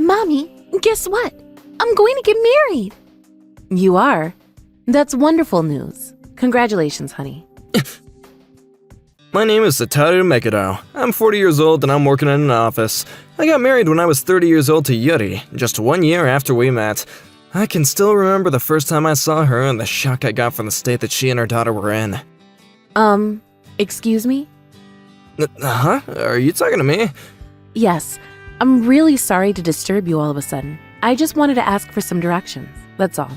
Mommy, guess what? I'm going to get married. You are? That's wonderful news. Congratulations, honey. My name is Satoru Megado. I'm 40 years old and I'm working in an office. I got married when I was 30 years old to Yuri, just 1 year after we met. I can still remember the first time I saw her and the shock I got from the state that she and her daughter were in. Excuse me? Huh? Are you talking to me? Yes. I'm really sorry to disturb you all of a sudden. I just wanted to ask for some directions. That's all.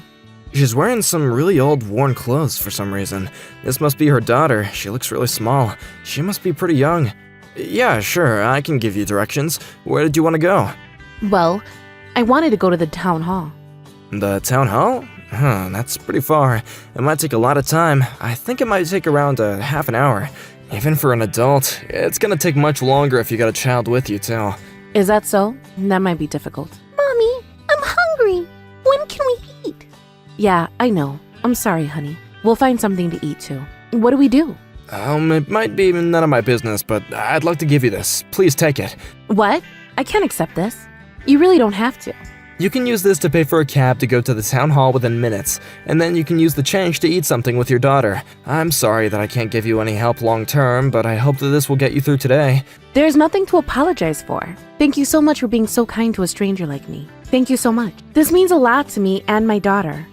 She's wearing some really old, worn clothes for some reason. This must be her daughter. She looks really small. She must be pretty young. Yeah, sure, I can give you directions. Where did you want to go? Well, I wanted to go to the town hall. The town hall? Huh, that's pretty far. It might take a lot of time. I think it might take around a half an hour. Even for an adult, it's gonna take much longer if you got a child with you, too. Is that so? That might be difficult. Mommy, I'm hungry. When can we eat? Yeah, I know. I'm sorry, honey. We'll find something to eat, too. What do we do? It might be none of my business, but I'd like to give you this. Please take it. What? I can't accept this. You really don't have to. You can use this to pay for a cab to go to the town hall within minutes, and then you can use the change to eat something with your daughter. I'm sorry that I can't give you any help long term, but I hope that this will get you through today. There's nothing to apologize for. Thank you so much for being so kind to a stranger like me. Thank you so much. This means a lot to me and my daughter.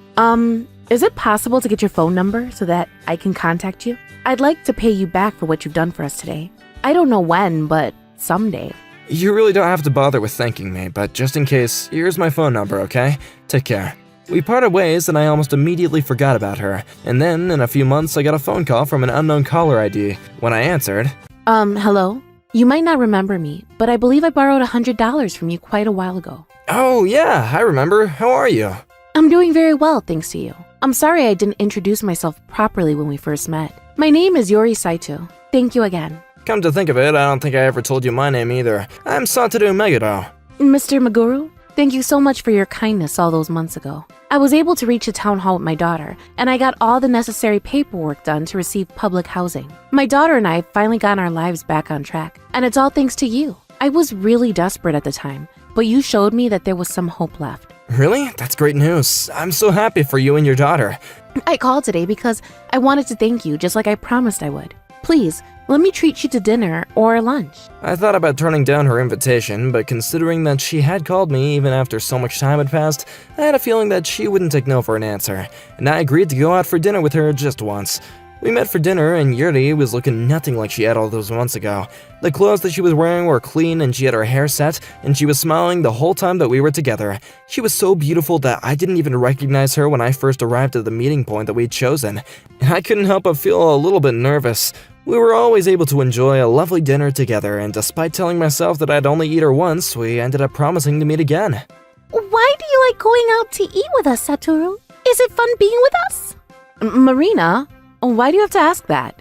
Is it possible to get your phone number so that I can contact you? I'd like to pay you back for what you've done for us today. I don't know when, but someday. You really don't have to bother with thanking me, but just in case, here's my phone number, okay? Take care. We parted ways and I almost immediately forgot about her, and then in a few months I got a phone call from an unknown caller ID. When I answered, Hello? You might not remember me, but I believe I borrowed $100 from you quite a while ago. Oh yeah, I remember. How are you? I'm doing very well, thanks to you. I'm sorry I didn't introduce myself properly when we first met. My name is Yuri Saito. Thank you again. Come to think of it, I don't think I ever told you my name either. I'm Satoru Megado. Mr. Maguru, thank you so much for your kindness all those months ago. I was able to reach the town hall with my daughter, and I got all the necessary paperwork done to receive public housing. My daughter and I finally got our lives back on track, and it's all thanks to you. I was really desperate at the time, but you showed me that there was some hope left. Really? That's great news. I'm so happy for you and your daughter. I called today because I wanted to thank you just like I promised I would. Please, let me treat you to dinner or lunch. I thought about turning down her invitation, but considering that she had called me even after so much time had passed, I had a feeling that she wouldn't take no for an answer, and I agreed to go out for dinner with her just once. We met for dinner, and Yuri was looking nothing like she had all those months ago. The clothes that she was wearing were clean, and she had her hair set, and she was smiling the whole time that we were together. She was so beautiful that I didn't even recognize her when I first arrived at the meeting point that we'd chosen, and I couldn't help but feel a little bit nervous. We were always able to enjoy a lovely dinner together, and despite telling myself that I'd only eat her once, we ended up promising to meet again. Why do you like going out to eat with us, Satoru? Is it fun being with us? Marina, why do you have to ask that?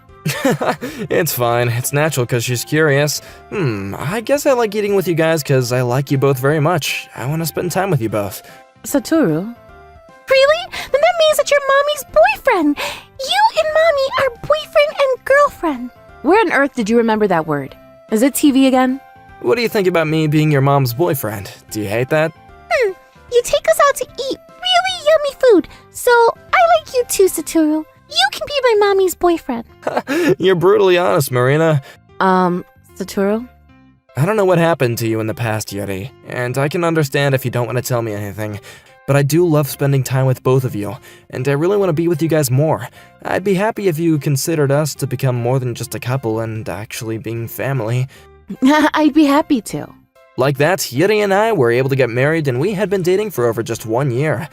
It's fine. It's natural because she's curious. I guess I like eating with you guys because I like you both very much. I want to spend time with you both. Satoru? Really? Then that means that you're Mommy's boyfriend. You and Mommy are boyfriend and girlfriend. Where on earth did you remember that word? Is it TV again? What do you think about me being your mom's boyfriend? Do you hate that? You take us out to eat really yummy food, so I like you too, Satoru. You can be my Mommy's boyfriend. You're brutally honest, Marina. Satoru? I don't know what happened to you in the past, Yuri, and I can understand if you don't want to tell me anything, but I do love spending time with both of you, and I really want to be with you guys more. I'd be happy if you considered us to become more than just a couple and actually being family. I'd be happy to. Like that, Yuri and I were able to get married, and we had been dating for over just 1 year.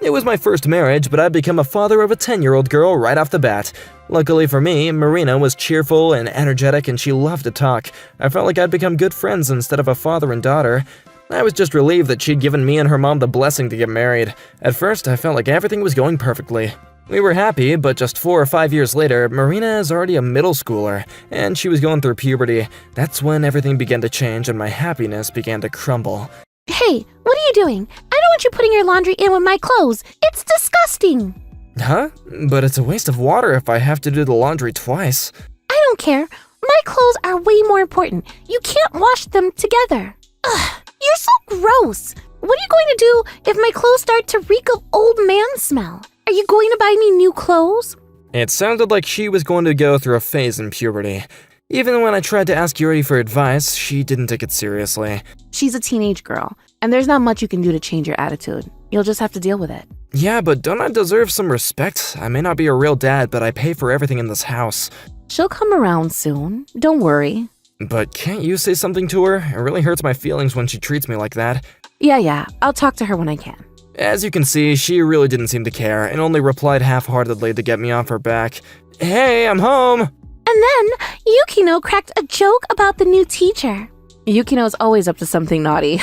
It was my first marriage, but I'd become a father of a 10-year-old girl right off the bat. Luckily for me, Marina was cheerful and energetic, and she loved to talk. I felt like I'd become good friends instead of a father and daughter. I was just relieved that she'd given me and her mom the blessing to get married. At first, I felt like everything was going perfectly. We were happy, but just 4 or 5 years later, Marina is already a middle schooler, and she was going through puberty. That's when everything began to change and my happiness began to crumble. Hey, what are you doing? I don't want you putting your laundry in with my clothes. It's disgusting. Huh? But it's a waste of water if I have to do the laundry twice. I don't care. My clothes are way more important. You can't wash them together. Ugh, You're so gross. What are you going to do if my clothes start to reek of old man smell? Are you going to buy me new clothes? It sounded like she was going to go through a phase in puberty. Even when I tried to ask Yuri for advice, she didn't take it seriously. She's a teenage girl, and there's not much you can do to change your attitude. You'll just have to deal with it. Yeah, but don't I deserve some respect? I may not be a real dad, but I pay for everything in this house. She'll come around soon. Don't worry. But can't you say something to her? It really hurts my feelings when she treats me like that. Yeah, I'll talk to her when I can. As you can see, she really didn't seem to care and only replied half-heartedly to get me off her back. Hey, I'm home! And then Yukino cracked a joke about the new teacher. Yukino's always up to something naughty.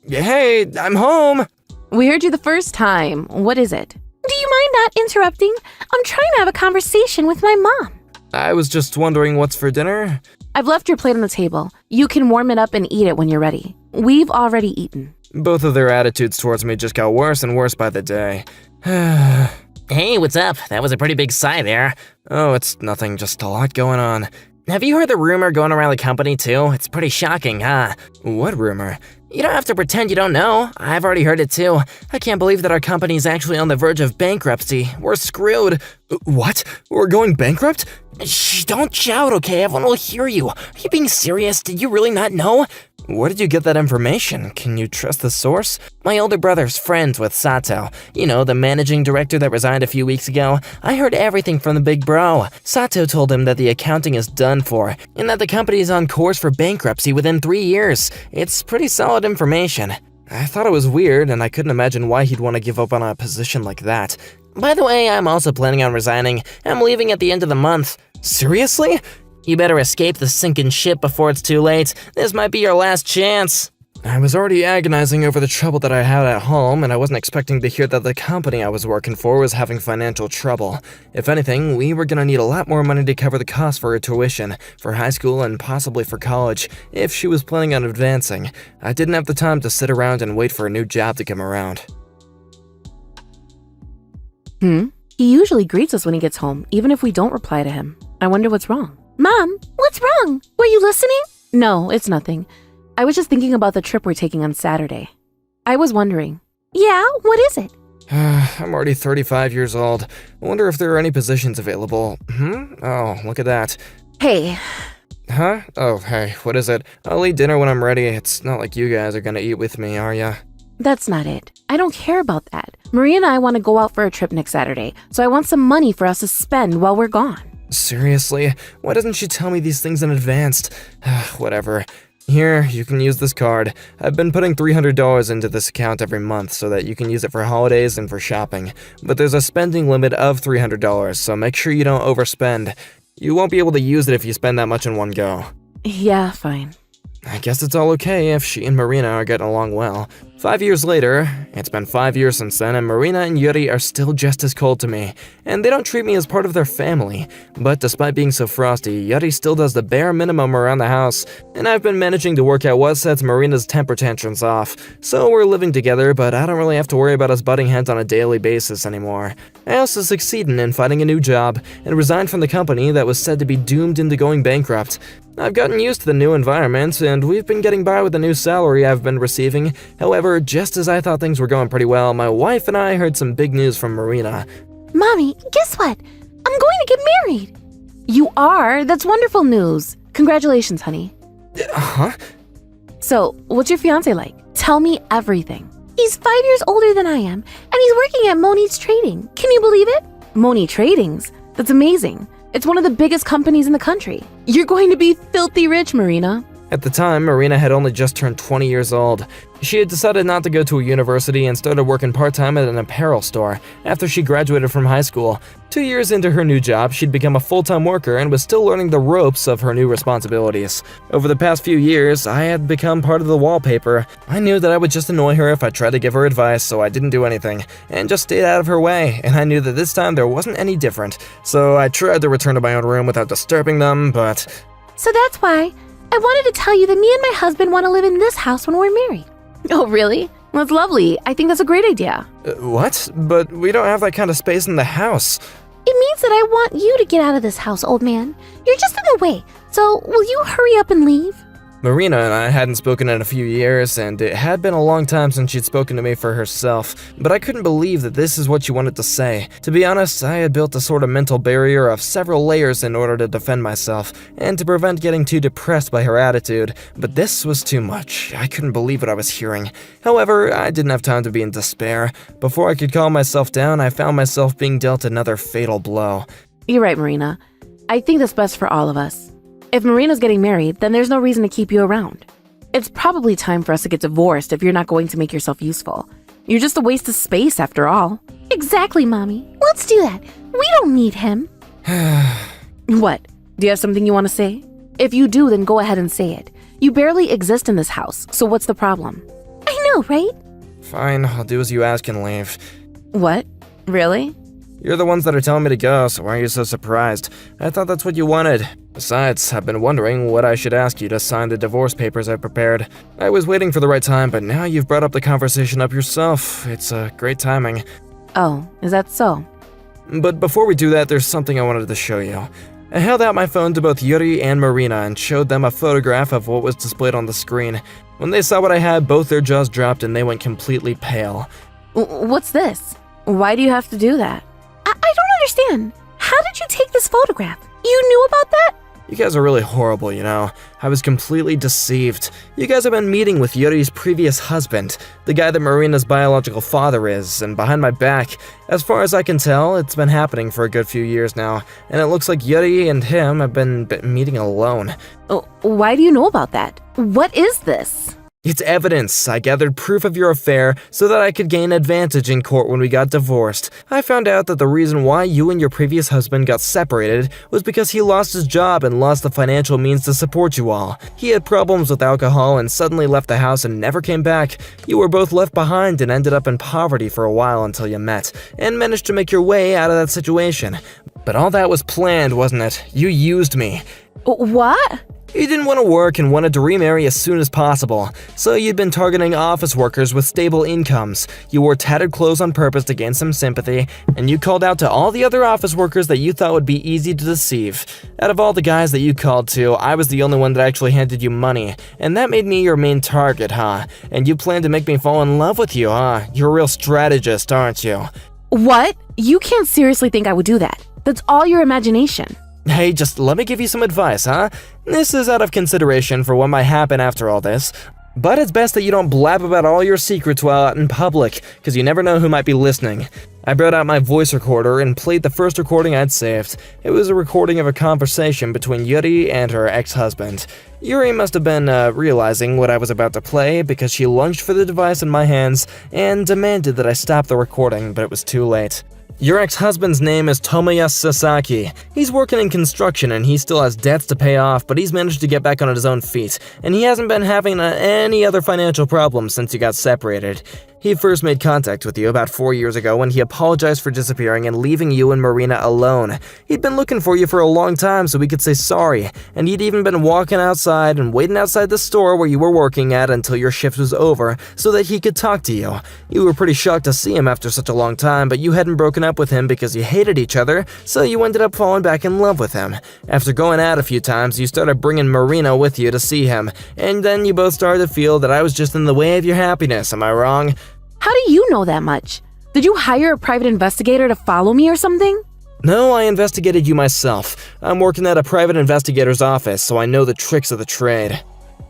Hey, I'm home! We heard you the first time. What is it? Do you mind not interrupting? I'm trying to have a conversation with my mom. I was just wondering what's for dinner. I've left your plate on the table. You can warm it up and eat it when you're ready. We've already eaten. Both of their attitudes towards me just got worse and worse by the day. Hey, what's up? That was a pretty big sigh there. Oh, it's nothing, just a lot going on. Have you heard the rumor going around the company too? It's pretty shocking, huh? What rumor? You don't have to pretend you don't know. I've already heard it too. I can't believe that our company is actually on the verge of bankruptcy. We're screwed. What? We're going bankrupt? Shh, don't shout, okay? Everyone will hear you. Are you being serious? Did you really not know? Where did you get that information? Can you trust the source? My older brother's friends with Sato. You know, the managing director that resigned a few weeks ago. I heard everything from the big bro. Sato told him that the accounting is done for, and that the company is on course for bankruptcy within 3 years. It's pretty solid information. I thought it was weird, and I couldn't imagine why he'd want to give up on a position like that. By the way, I'm also planning on resigning. I'm leaving at the end of the month. Seriously? You better escape the sinking ship before it's too late. This might be your last chance. I was already agonizing over the trouble that I had at home, and I wasn't expecting to hear that the company I was working for was having financial trouble. If anything, we were gonna need a lot more money to cover the cost for her tuition, for high school, and possibly for college, if she was planning on advancing. I didn't have the time to sit around and wait for a new job to come around. He usually greets us when he gets home, even if we don't reply to him. I wonder what's wrong. Mom, what's wrong? Were you listening? No, it's nothing. I was just thinking about the trip we're taking on Saturday. I was wondering. Yeah, what is it? I'm already 35 years old. I wonder if there are any positions available. Oh, look at that. Hey. Huh? Oh, hey, what is it? I'll eat dinner when I'm ready. It's not like you guys are gonna eat with me, are ya? That's not it. I don't care about that. Maria and I want to go out for a trip next Saturday, so I want some money for us to spend while we're gone. Seriously? Why doesn't she tell me these things in advance? Whatever. Here, you can use this card. I've been putting $300 into this account every month so that you can use it for holidays and for shopping. But there's a spending limit of $300, so make sure you don't overspend. You won't be able to use it if you spend that much in one go. Yeah, fine. I guess it's all okay if she and Marina are getting along well. 5 years later, it's been 5 years since then, and Marina and Yuri are still just as cold to me, and they don't treat me as part of their family. But despite being so frosty, Yuri still does the bare minimum around the house, and I've been managing to work out what sets Marina's temper tantrums off. So we're living together, but I don't really have to worry about us butting heads on a daily basis anymore. I also succeeded in finding a new job, and resigned from the company that was said to be doomed into going bankrupt. I've gotten used to the new environment, and we've been getting by with the new salary I've been receiving. However, just as I thought things were going pretty well, my wife and I heard some big news from Marina. Mommy, guess what? I'm going to get married. You are? That's wonderful news. Congratulations, honey. Huh? So, what's your fiancé like? Tell me everything. He's 5 years older than I am, and he's working at Moni's Trading. Can you believe it? Moni Tradings? That's amazing. It's one of the biggest companies in the country. You're going to be filthy rich, Marina. At the time, Marina had only just turned 20 years old. She had decided not to go to a university and started working part-time at an apparel store after she graduated from high school. 2 years into her new job, she'd become a full-time worker and was still learning the ropes of her new responsibilities. Over the past few years, I had become part of the wallpaper. I knew that I would just annoy her if I tried to give her advice, so I didn't do anything, and just stayed out of her way, and I knew that this time there wasn't any different. So I tried to return to my own room without disturbing them, but... So that's why I wanted to tell you that me and my husband want to live in this house when we're married. Oh, really? That's lovely. I think that's a great idea. What? But we don't have that kind of space in the house. It means that I want you to get out of this house, old man. You're just in the way, so will you hurry up and leave? Marina and I hadn't spoken in a few years, and it had been a long time since she'd spoken to me for herself, but I couldn't believe that this is what she wanted to say. To be honest, I had built a sort of mental barrier of several layers in order to defend myself, and to prevent getting too depressed by her attitude, but this was too much. I couldn't believe what I was hearing. However, I didn't have time to be in despair. Before I could calm myself down, I found myself being dealt another fatal blow. You're right, Marina. I think that's best for all of us. If Marina's getting married, then there's no reason to keep you around. It's probably time for us to get divorced if you're not going to make yourself useful. You're just a waste of space after all. Exactly, Mommy. Let's do that. We don't need him. What? Do you have something you want to say? If you do, then go ahead and say it. You barely exist in this house, so what's the problem? I know, right? Fine, I'll do as you ask and leave. What? Really? You're the ones that are telling me to go, so why are you so surprised? I thought that's what you wanted. Besides, I've been wondering what I should ask you to sign the divorce papers I prepared. I was waiting for the right time, but now you've brought up the conversation up yourself. It's great timing. Oh, is that so? But before we do that, there's something I wanted to show you. I held out my phone to both Yuri and Marina and showed them a photograph of what was displayed on the screen. When they saw what I had, both their jaws dropped and they went completely pale. What's this? Why do you have to do that? I don't understand. How did you take this photograph? You knew about that? You guys are really horrible, you know. I was completely deceived. You guys have been meeting with Yuri's previous husband, the guy that Marina's biological father is, and behind my back. As far as I can tell, it's been happening for a good few years now, and it looks like Yuri and him have been meeting alone. Why do you know about that? What is this? It's evidence. I gathered proof of your affair so that I could gain advantage in court when we got divorced. I found out that the reason why you and your previous husband got separated was because he lost his job and lost the financial means to support you all. He had problems with alcohol and suddenly left the house and never came back. You were both left behind and ended up in poverty for a while until you met, and managed to make your way out of that situation. But all that was planned, wasn't it? You used me. What? You didn't want to work and wanted to remarry as soon as possible, so you'd been targeting office workers with stable incomes. You wore tattered clothes on purpose to gain some sympathy, and you called out to all the other office workers that you thought would be easy to deceive. Out of all the guys that you called to, I was the only one that actually handed you money, and that made me your main target, huh? And you planned to make me fall in love with you, huh? You're a real strategist, aren't you? What? You can't seriously think I would do that. That's all your imagination. Hey, just let me give you some advice, huh? This is out of consideration for what might happen after all this. But it's best that you don't blab about all your secrets while out in public, because you never know who might be listening. I brought out my voice recorder and played the first recording I'd saved. It was a recording of a conversation between Yuri and her ex-husband. Yuri must have been realizing what I was about to play because she lunged for the device in my hands and demanded that I stop the recording, but it was too late. Your ex-husband's name is Tomoya Sasaki. He's working in construction and he still has debts to pay off, but he's managed to get back on his own feet, and he hasn't been having any other financial problems since you got separated. He first made contact with you about 4 years ago when he apologized for disappearing and leaving you and Marina alone. He'd been looking for you for a long time so he could say sorry, and he'd even been walking outside and waiting outside the store where you were working at until your shift was over so that he could talk to you. You were pretty shocked to see him after such a long time, but you hadn't broken up with him because you hated each other, so you ended up falling back in love with him. After going out a few times, you started bringing Marina with you to see him, and then you both started to feel that I was just in the way of your happiness, am I wrong? How do you know that much? Did you hire a private investigator to follow me or something? No, I investigated you myself. I'm working at a private investigator's office, so I know the tricks of the trade.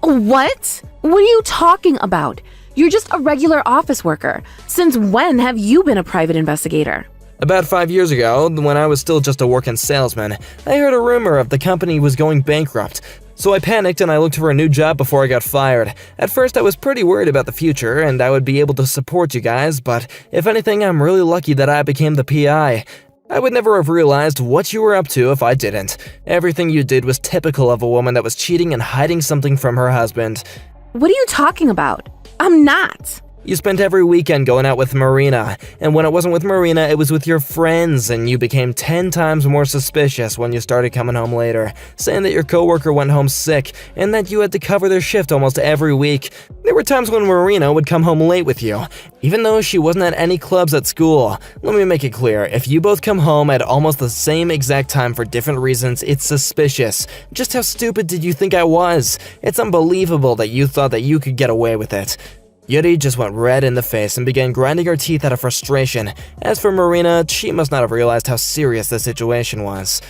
What? What are you talking about? You're just a regular office worker. Since when have you been a private investigator? About 5 years ago, when I was still just a working salesman, I heard a rumor of the company was going bankrupt. So I panicked and I looked for a new job before I got fired. At first I was pretty worried about the future and I would be able to support you guys, but if anything, I'm really lucky that I became the PI. I would never have realized what you were up to if I didn't. Everything you did was typical of a woman that was cheating and hiding something from her husband. What are you talking about? I'm not. You spent every weekend going out with Marina, and when it wasn't with Marina, it was with your friends, and you became 10 times more suspicious when you started coming home later, saying that your coworker went home sick, and that you had to cover their shift almost every week. There were times when Marina would come home late with you, even though she wasn't at any clubs at school. Let me make it clear, if you both come home at almost the same exact time for different reasons, it's suspicious. Just how stupid did you think I was? It's unbelievable that you thought that you could get away with it. Yuri just went red in the face and began grinding her teeth out of frustration. As for Marina, she must not have realized how serious the situation was.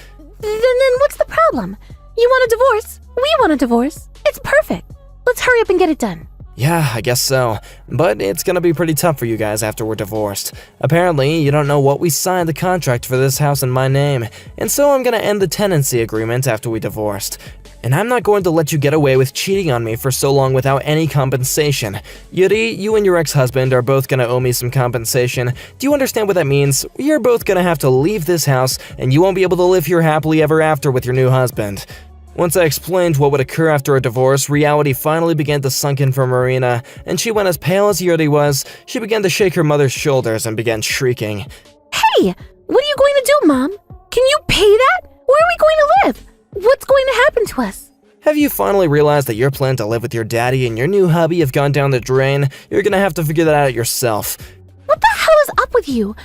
Then what's the problem? You want a divorce? We want a divorce. It's perfect. Let's hurry up and get it done. Yeah, I guess so. But it's gonna be pretty tough for you guys after we're divorced. Apparently, you don't know what we signed the contract for this house in my name, and so I'm gonna end the tenancy agreement after we divorced. And I'm not going to let you get away with cheating on me for so long without any compensation. Yuri, you and your ex-husband are both gonna owe me some compensation. Do you understand what that means? You're both gonna have to leave this house, and you won't be able to live here happily ever after with your new husband. Once I explained what would occur after a divorce, reality finally began to sink in for Marina, and she went as pale as Yuri was. She began to shake her mother's shoulders and began shrieking. Hey, what are you going to do, Mom? Can you pay that? Where are we going to live? What's going to happen to us? Have you finally realized that your plan to live with your daddy and your new hubby have gone down the drain? You're gonna have to figure that out yourself. What the hell is up with you?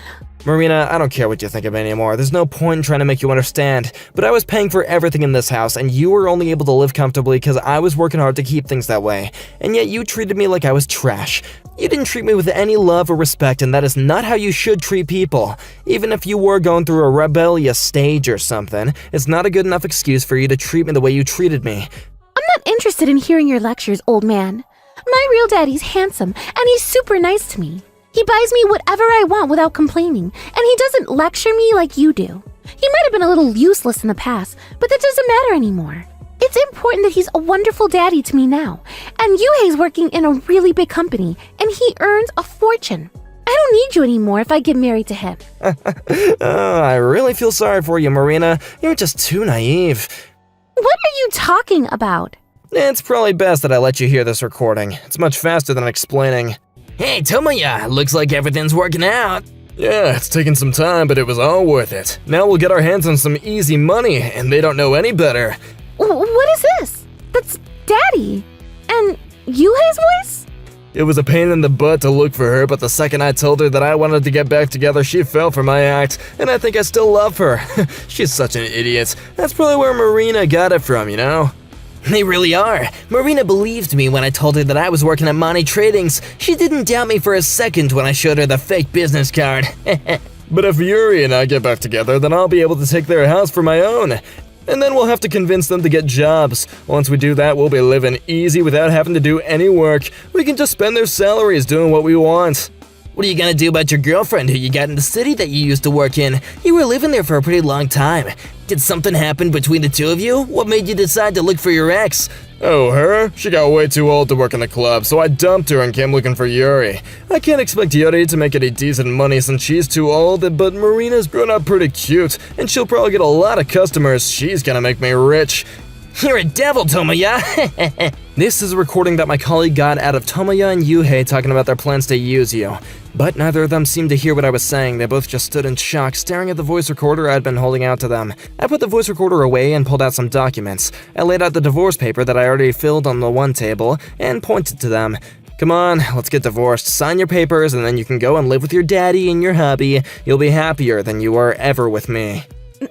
Marina, I don't care what you think of me anymore. There's no point in trying to make you understand. But I was paying for everything in this house, and you were only able to live comfortably because I was working hard to keep things that way. And yet you treated me like I was trash. You didn't treat me with any love or respect, and that is not how you should treat people. Even if you were going through a rebellious stage or something, it's not a good enough excuse for you to treat me the way you treated me. I'm not interested in hearing your lectures, old man. My real daddy's handsome, and he's super nice to me. He buys me whatever I want without complaining, and he doesn't lecture me like you do. He might have been a little useless in the past, but that doesn't matter anymore. It's important that he's a wonderful daddy to me now, and Yuhei's working in a really big company, and he earns a fortune. I don't need you anymore if I get married to him. I really feel sorry for you, Marina. You're just too naive. What are you talking about? It's probably best that I let you hear this recording. It's much faster than explaining. Hey, Tomoya, looks like everything's working out. Yeah, it's taken some time, but it was all worth it. Now we'll get our hands on some easy money, and they don't know any better. What is this? That's Daddy. And Yuhei's voice? It was a pain in the butt to look for her, but the second I told her that I wanted to get back together, she fell for my act, and I think I still love her. She's such an idiot. That's probably where Marina got it from, you know? They really are. Marina believed me when I told her that I was working at Money Tradings. She didn't doubt me for a second when I showed her the fake business card. But if Yuri and I get back together, then I'll be able to take their house for my own. And then we'll have to convince them to get jobs. Once we do that, we'll be living easy without having to do any work. We can just spend their salaries doing what we want. What are you gonna do about your girlfriend who you got in the city that you used to work in? You were living there for a pretty long time. Did something happen between the two of you? What made you decide to look for your ex? Oh, her? She got way too old to work in the club, so I dumped her and came looking for Yuri. I can't expect Yuri to make any decent money since she's too old, but Marina's grown up pretty cute, and she'll probably get a lot of customers. She's gonna make me rich. You're a devil, Tomoya! This is a recording that my colleague got out of Tomoya and Yuhei talking about their plans to use you. But neither of them seemed to hear what I was saying. They both just stood in shock, staring at the voice recorder I'd been holding out to them. I put the voice recorder away and pulled out some documents. I laid out the divorce paper that I already filled on the one table and pointed to them. Come on, let's get divorced. Sign your papers and then you can go and live with your daddy and your hubby. You'll be happier than you were ever with me.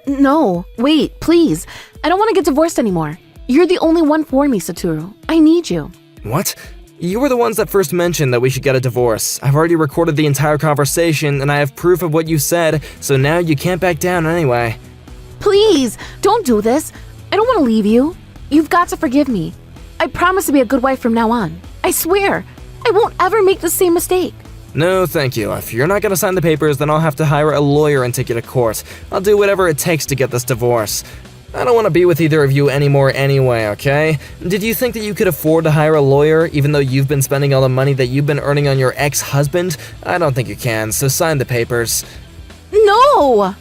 No, wait, please. I don't want to get divorced anymore. You're the only one for me, Satoru. I need you. What? You were the ones that first mentioned that we should get a divorce. I've already recorded the entire conversation and I have proof of what you said, so now you can't back down anyway. Please, don't do this. I don't want to leave you. You've got to forgive me. I promise to be a good wife from now on. I swear. I won't ever make the same mistake. No, thank you. If you're not gonna sign the papers, then I'll have to hire a lawyer and take you to court. I'll do whatever it takes to get this divorce. I don't want to be with either of you anymore anyway, okay? Did you think that you could afford to hire a lawyer even though you've been spending all the money that you've been earning on your ex-husband? I don't think you can, so sign the papers. No!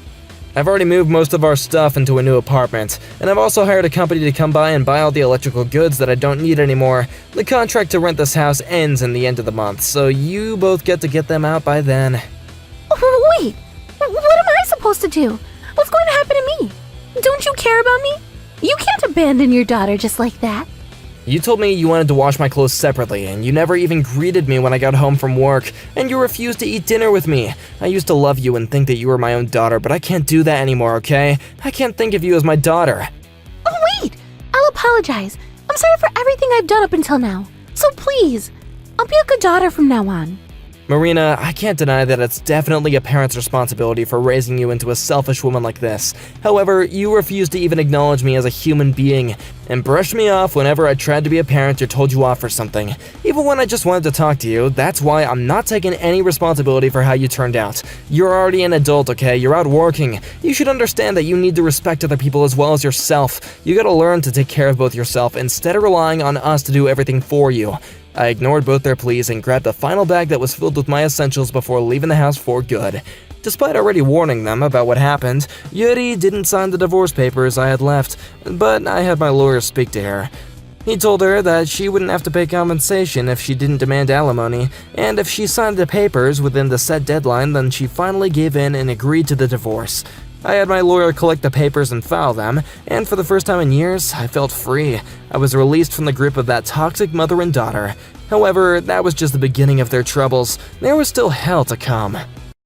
I've already moved most of our stuff into a new apartment, and I've also hired a company to come by and buy all the electrical goods that I don't need anymore. The contract to rent this house ends in the end of the month, so you both get to get them out by then. Oh, wait, what am I supposed to do? What's going to happen to me? Don't you care about me? You can't abandon your daughter just like that. You told me you wanted to wash my clothes separately, and you never even greeted me when I got home from work, and you refused to eat dinner with me. I used to love you and think that you were my own daughter, but I can't do that anymore, okay? I can't think of you as my daughter. Oh, wait! I'll apologize. I'm sorry for everything I've done up until now. So please, I'll be a good daughter from now on. Marina, I can't deny that it's definitely a parent's responsibility for raising you into a selfish woman like this. However, you refused to even acknowledge me as a human being, and brushed me off whenever I tried to be a parent or told you off for something. Even when I just wanted to talk to you, that's why I'm not taking any responsibility for how you turned out. You're already an adult, okay? You're out working. You should understand that you need to respect other people as well as yourself. You gotta learn to take care of both yourself instead of relying on us to do everything for you. I ignored both their pleas and grabbed a final bag that was filled with my essentials before leaving the house for good. Despite already warning them about what happened, Yuri didn't sign the divorce papers I had left, but I had my lawyer speak to her. He told her that she wouldn't have to pay compensation if she didn't demand alimony, and if she signed the papers within the set deadline, then she finally gave in and agreed to the divorce. I had my lawyer collect the papers and file them, and for the first time in years, I felt free. I was released from the grip of that toxic mother and daughter. However, that was just the beginning of their troubles. There was still hell to come.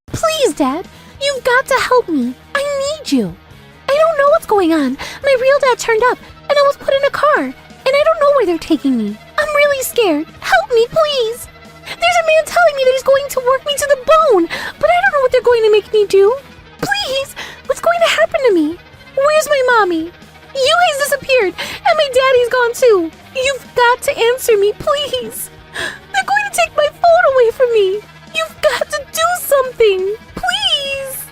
Please, Dad, you've got to help me. I need you. I don't know what's going on. My real dad turned up, and I was put in a car, and I don't know where they're taking me. I'm really scared. Help me, please. There's a man telling me that he's going to work me to the bone, but I don't know what they're going to make me do. Please, what's going to happen to me? Where's my mommy? Yuhei's disappeared, and my daddy's gone too. You've got to answer me, please. They're going to take my phone away from me. You've got to do something, please.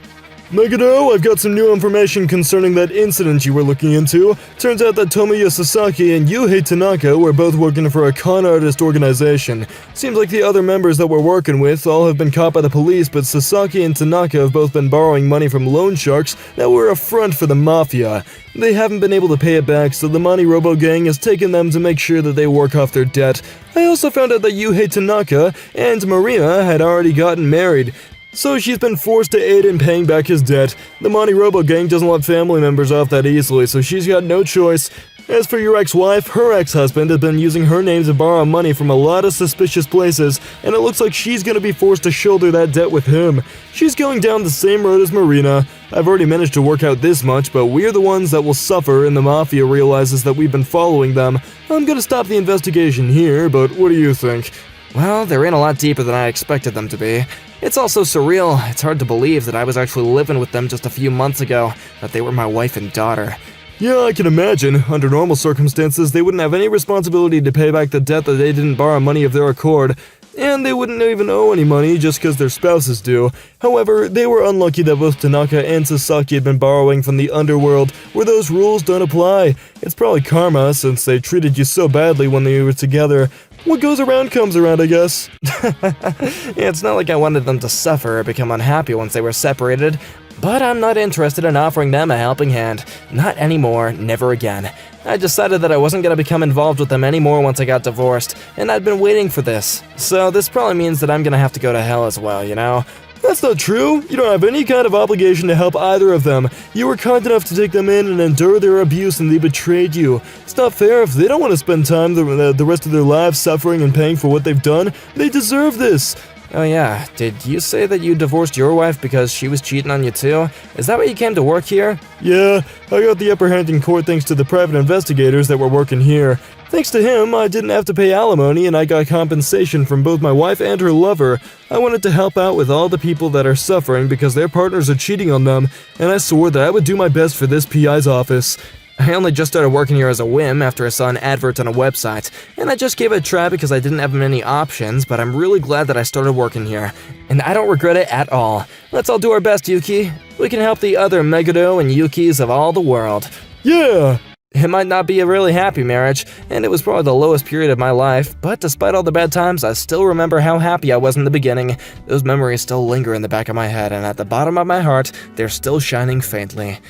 Megado, I've got some new information concerning that incident you were looking into. Turns out that Tomoya Sasaki and Yuhei Tanaka were both working for a con artist organization. Seems like the other members that we're working with all have been caught by the police, but Sasaki and Tanaka have both been borrowing money from loan sharks that were a front for the mafia. They haven't been able to pay it back, so the MoniRobo gang has taken them to make sure that they work off their debt. I also found out that Yuhei Tanaka and Marina had already gotten married, so she's been forced to aid in paying back his debt. The MoniRobo gang doesn't let family members off that easily, so she's got no choice. As for your ex-wife, her ex-husband has been using her name to borrow money from a lot of suspicious places, and it looks like she's gonna be forced to shoulder that debt with him. She's going down the same road as Marina. I've already managed to work out this much, but we're the ones that will suffer, and the mafia realizes that we've been following them. I'm gonna stop the investigation here, but what do you think? Well, they're in a lot deeper than I expected them to be. It's also surreal. It's hard to believe that I was actually living with them just a few months ago, that they were my wife and daughter. Yeah, I can imagine. Under normal circumstances, they wouldn't have any responsibility to pay back the debt that they didn't borrow money of their accord, and they wouldn't even owe any money just because their spouses do. However, they were unlucky that both Tanaka and Sasaki had been borrowing from the underworld, where those rules don't apply. It's probably karma, since they treated you so badly when they were together. What goes around comes around, I guess. Yeah, it's not like I wanted them to suffer or become unhappy once they were separated, but I'm not interested in offering them a helping hand. Not anymore, never again. I decided that I wasn't going to become involved with them anymore once I got divorced, and I'd been waiting for this. So this probably means that I'm going to have to go to hell as well, you know? That's not true. You don't have any kind of obligation to help either of them. You were kind enough to take them in and endure their abuse, and they betrayed you. It's not fair if they don't want to spend time the rest of their lives suffering and paying for what they've done. They deserve this. Oh yeah, did you say that you divorced your wife because she was cheating on you too? Is that why you came to work here? Yeah, I got the upper hand in court thanks to the private investigators that were working here. Thanks to him, I didn't have to pay alimony and I got compensation from both my wife and her lover. I wanted to help out with all the people that are suffering because their partners are cheating on them, and I swore that I would do my best for this PI's office. I only just started working here as a whim after I saw an advert on a website, and I just gave it a try because I didn't have many options, but I'm really glad that I started working here, and I don't regret it at all. Let's all do our best, Yuki. We can help the other Megado and Yukis of all the world. Yeah! It might not be a really happy marriage, and it was probably the lowest period of my life, but despite all the bad times, I still remember how happy I was in the beginning. Those memories still linger in the back of my head, and at the bottom of my heart, they're still shining faintly. Hey,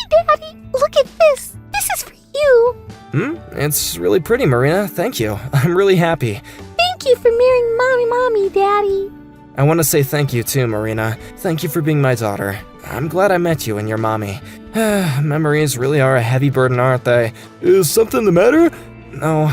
Daddy, look at this. This is for you. It's really pretty, Marina. Thank you. I'm really happy. Thank you for marrying Mommy, Daddy. I want to say thank you too, Marina. Thank you for being my daughter. I'm glad I met you and your mommy. Memories really are a heavy burden, aren't they? Is something the matter? No,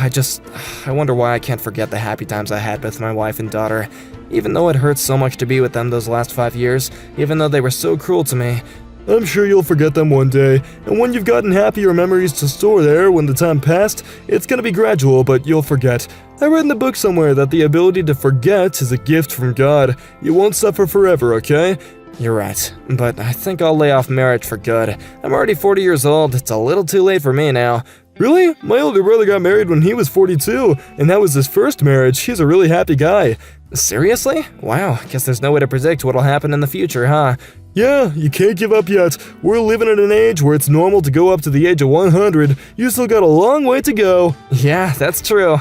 I wonder why I can't forget the happy times I had with my wife and daughter. Even though it hurts so much to be with them those last 5 years, even though they were so cruel to me. I'm sure you'll forget them one day, and when you've gotten happier memories to store there when the time passed, it's gonna be gradual, but you'll forget. I read in the book somewhere that the ability to forget is a gift from God. You won't suffer forever, okay? You're right, but I think I'll lay off marriage for good. I'm already 40 years old, it's a little too late for me now. Really? My older brother got married when he was 42, and that was his first marriage. He's a really happy guy. Seriously? Wow, guess there's no way to predict what'll happen in the future, huh? Yeah, you can't give up yet. We're living at an age where it's normal to go up to the age of 100. You still got a long way to go. Yeah, that's true.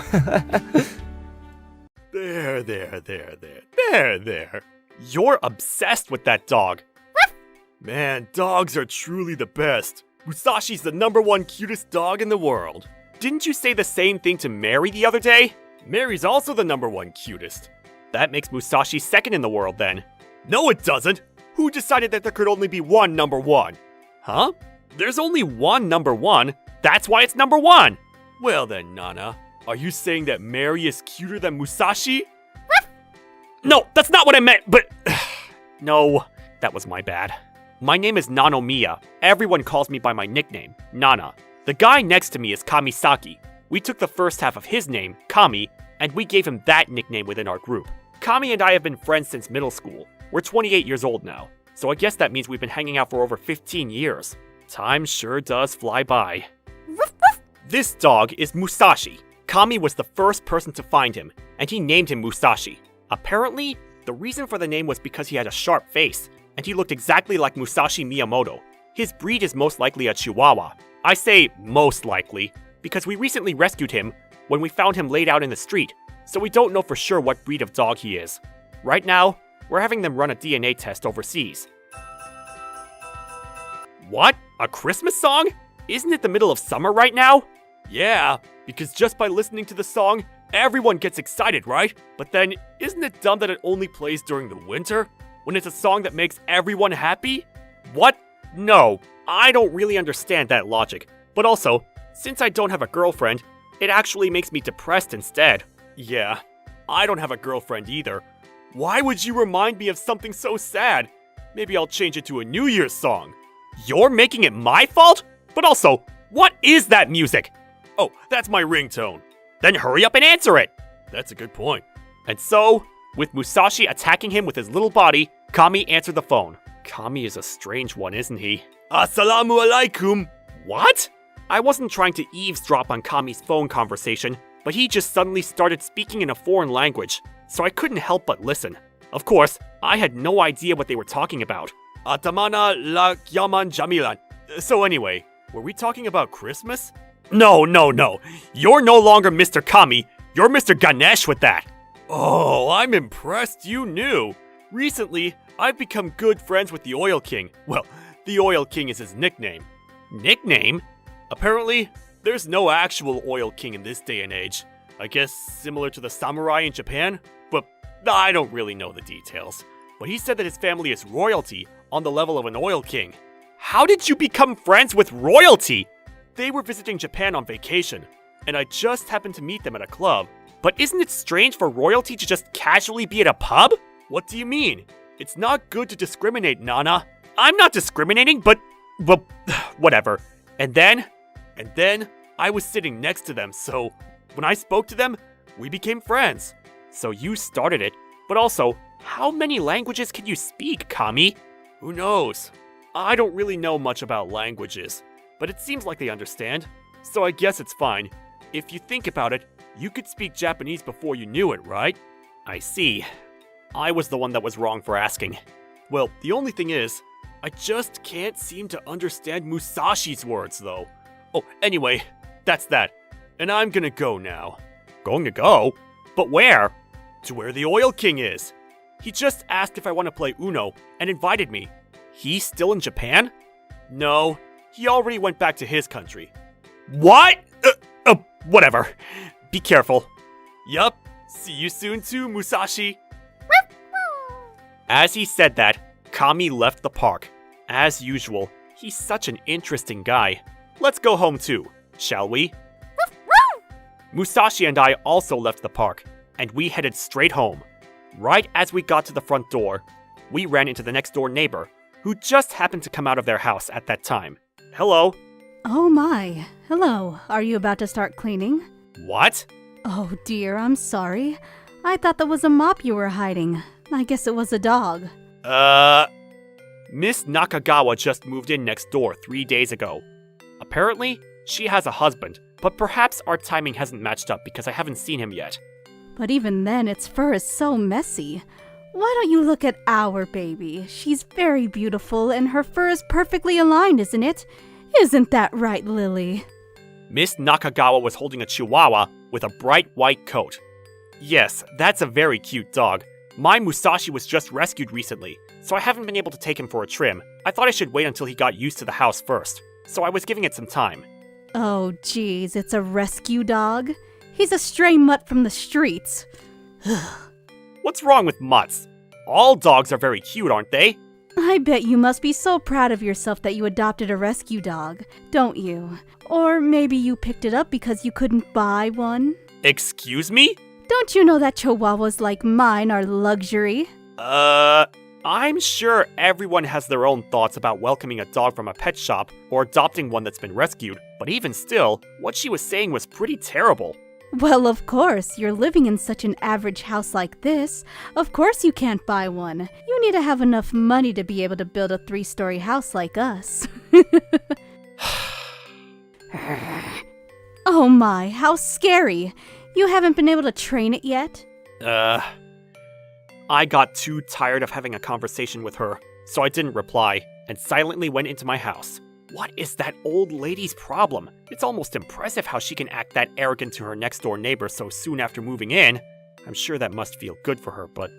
There. You're obsessed with that dog. Man, dogs are truly the best. Musashi's the #1 cutest dog in the world. Didn't you say the same thing to Mary the other day? Mary's also the #1 cutest. That makes Musashi second in the world then. No, it doesn't. Who decided that there could only be one #1? Huh? There's only one #1. That's why it's #1. Well then, Nana, are you saying that Mary is cuter than Musashi? No, that's not what I meant, but... No, that was my bad. My name is Nanomiya. Everyone calls me by my nickname, Nana. The guy next to me is Kamisaki. We took the first half of his name, Kami, and we gave him that nickname within our group. Kami and I have been friends since middle school. We're 28 years old now, so I guess that means we've been hanging out for over 15 years. Time sure does fly by. This dog is Musashi. Kami was the first person to find him, and he named him Musashi. Apparently, the reason for the name was because he had a sharp face, and he looked exactly like Musashi Miyamoto. His breed is most likely a Chihuahua. I say most likely, because we recently rescued him when we found him laid out in the street, so we don't know for sure what breed of dog he is. Right now, we're having them run a DNA test overseas. What? A Christmas song? Isn't it the middle of summer right now? Yeah, because just by listening to the song, everyone gets excited, right? But then, isn't it dumb that it only plays during the winter? When it's a song that makes everyone happy? What? No, I don't really understand that logic. But also, since I don't have a girlfriend, it actually makes me depressed instead. Yeah, I don't have a girlfriend either. Why would you remind me of something so sad? Maybe I'll change it to a New Year's song. You're making it my fault? But also, what is that music? Oh, that's my ringtone. Then hurry up and answer it. That's a good point. And so, with Musashi attacking him with his little body, Kami answered the phone. Kami is a strange one, isn't he? Assalamu alaikum. What? I wasn't trying to eavesdrop on Kami's phone conversation, but he just suddenly started speaking in a foreign language, so I couldn't help but listen. Of course, I had no idea what they were talking about. Atamana la yaman jamilan. So anyway, were we talking about Christmas? No. You're no longer Mr. Kami, you're Mr. Ganesh with that. Oh, I'm impressed you knew. Recently, I've become good friends with the Oil King. Well, the Oil King is his nickname. Nickname? Apparently, there's no actual Oil King in this day and age. I guess similar to the samurai in Japan? But I don't really know the details. But he said that his family is royalty on the level of an Oil King. How did you become friends with royalty? They were visiting Japan on vacation, and I just happened to meet them at a club. But isn't it strange for royalty to just casually be at a pub? What do you mean? It's not good to discriminate, Nana. I'm not discriminating, but whatever. And then I was sitting next to them, so when I spoke to them, we became friends. So you started it, but also, how many languages can you speak, Kami? Who knows? I don't really know much about languages, but it seems like they understand, so I guess it's fine. If you think about it, you could speak Japanese before you knew it, right? I see. I was the one that was wrong for asking. Well, the only thing is, I just can't seem to understand Musashi's words, though. Oh, anyway, that's that. And I'm gonna go now. Going to go? But where? To where the Oil King is. He just asked if I want to play Uno and invited me. He's still in Japan? No, he already went back to his country. What? Whatever. Be careful. Yup, see you soon too, Musashi. As he said that, Kami left the park. As usual, he's such an interesting guy. Let's go home too, shall we? Musashi and I also left the park, and we headed straight home. Right as we got to the front door, we ran into the next door neighbor, who just happened to come out of their house at that time. Hello. Oh my. Hello. Are you about to start cleaning? What? Oh dear, I'm sorry. I thought that was a mop you were hiding. I guess it was a dog. Miss Nakagawa just moved in next door 3 days ago. Apparently, she has a husband, but perhaps our timing hasn't matched up because I haven't seen him yet. But even then, its fur is so messy. Why don't you look at our baby? She's very beautiful and her fur is perfectly aligned, isn't it? Isn't that right, Lily? Miss Nakagawa was holding a chihuahua with a bright white coat. Yes, that's a very cute dog. My Musashi was just rescued recently, so I haven't been able to take him for a trim. I thought I should wait until he got used to the house first, so I was giving it some time. Oh geez, it's a rescue dog? He's a stray mutt from the streets. What's wrong with mutts? All dogs are very cute, aren't they? I bet you must be so proud of yourself that you adopted a rescue dog, don't you? Or maybe you picked it up because you couldn't buy one? Excuse me? Don't you know that chihuahuas like mine are luxury? I'm sure everyone has their own thoughts about welcoming a dog from a pet shop or adopting one that's been rescued, but even still, what she was saying was pretty terrible. Well, of course, you're living in such an average house like this. Of course you can't buy one. You need to have enough money to be able to build a 3-story house like us. Oh my, how scary. You haven't been able to train it yet? I got too tired of having a conversation with her, so I didn't reply and silently went into my house. What is that old lady's problem? It's almost impressive how she can act that arrogant to her next door neighbor so soon after moving in. I'm sure that must feel good for her, but...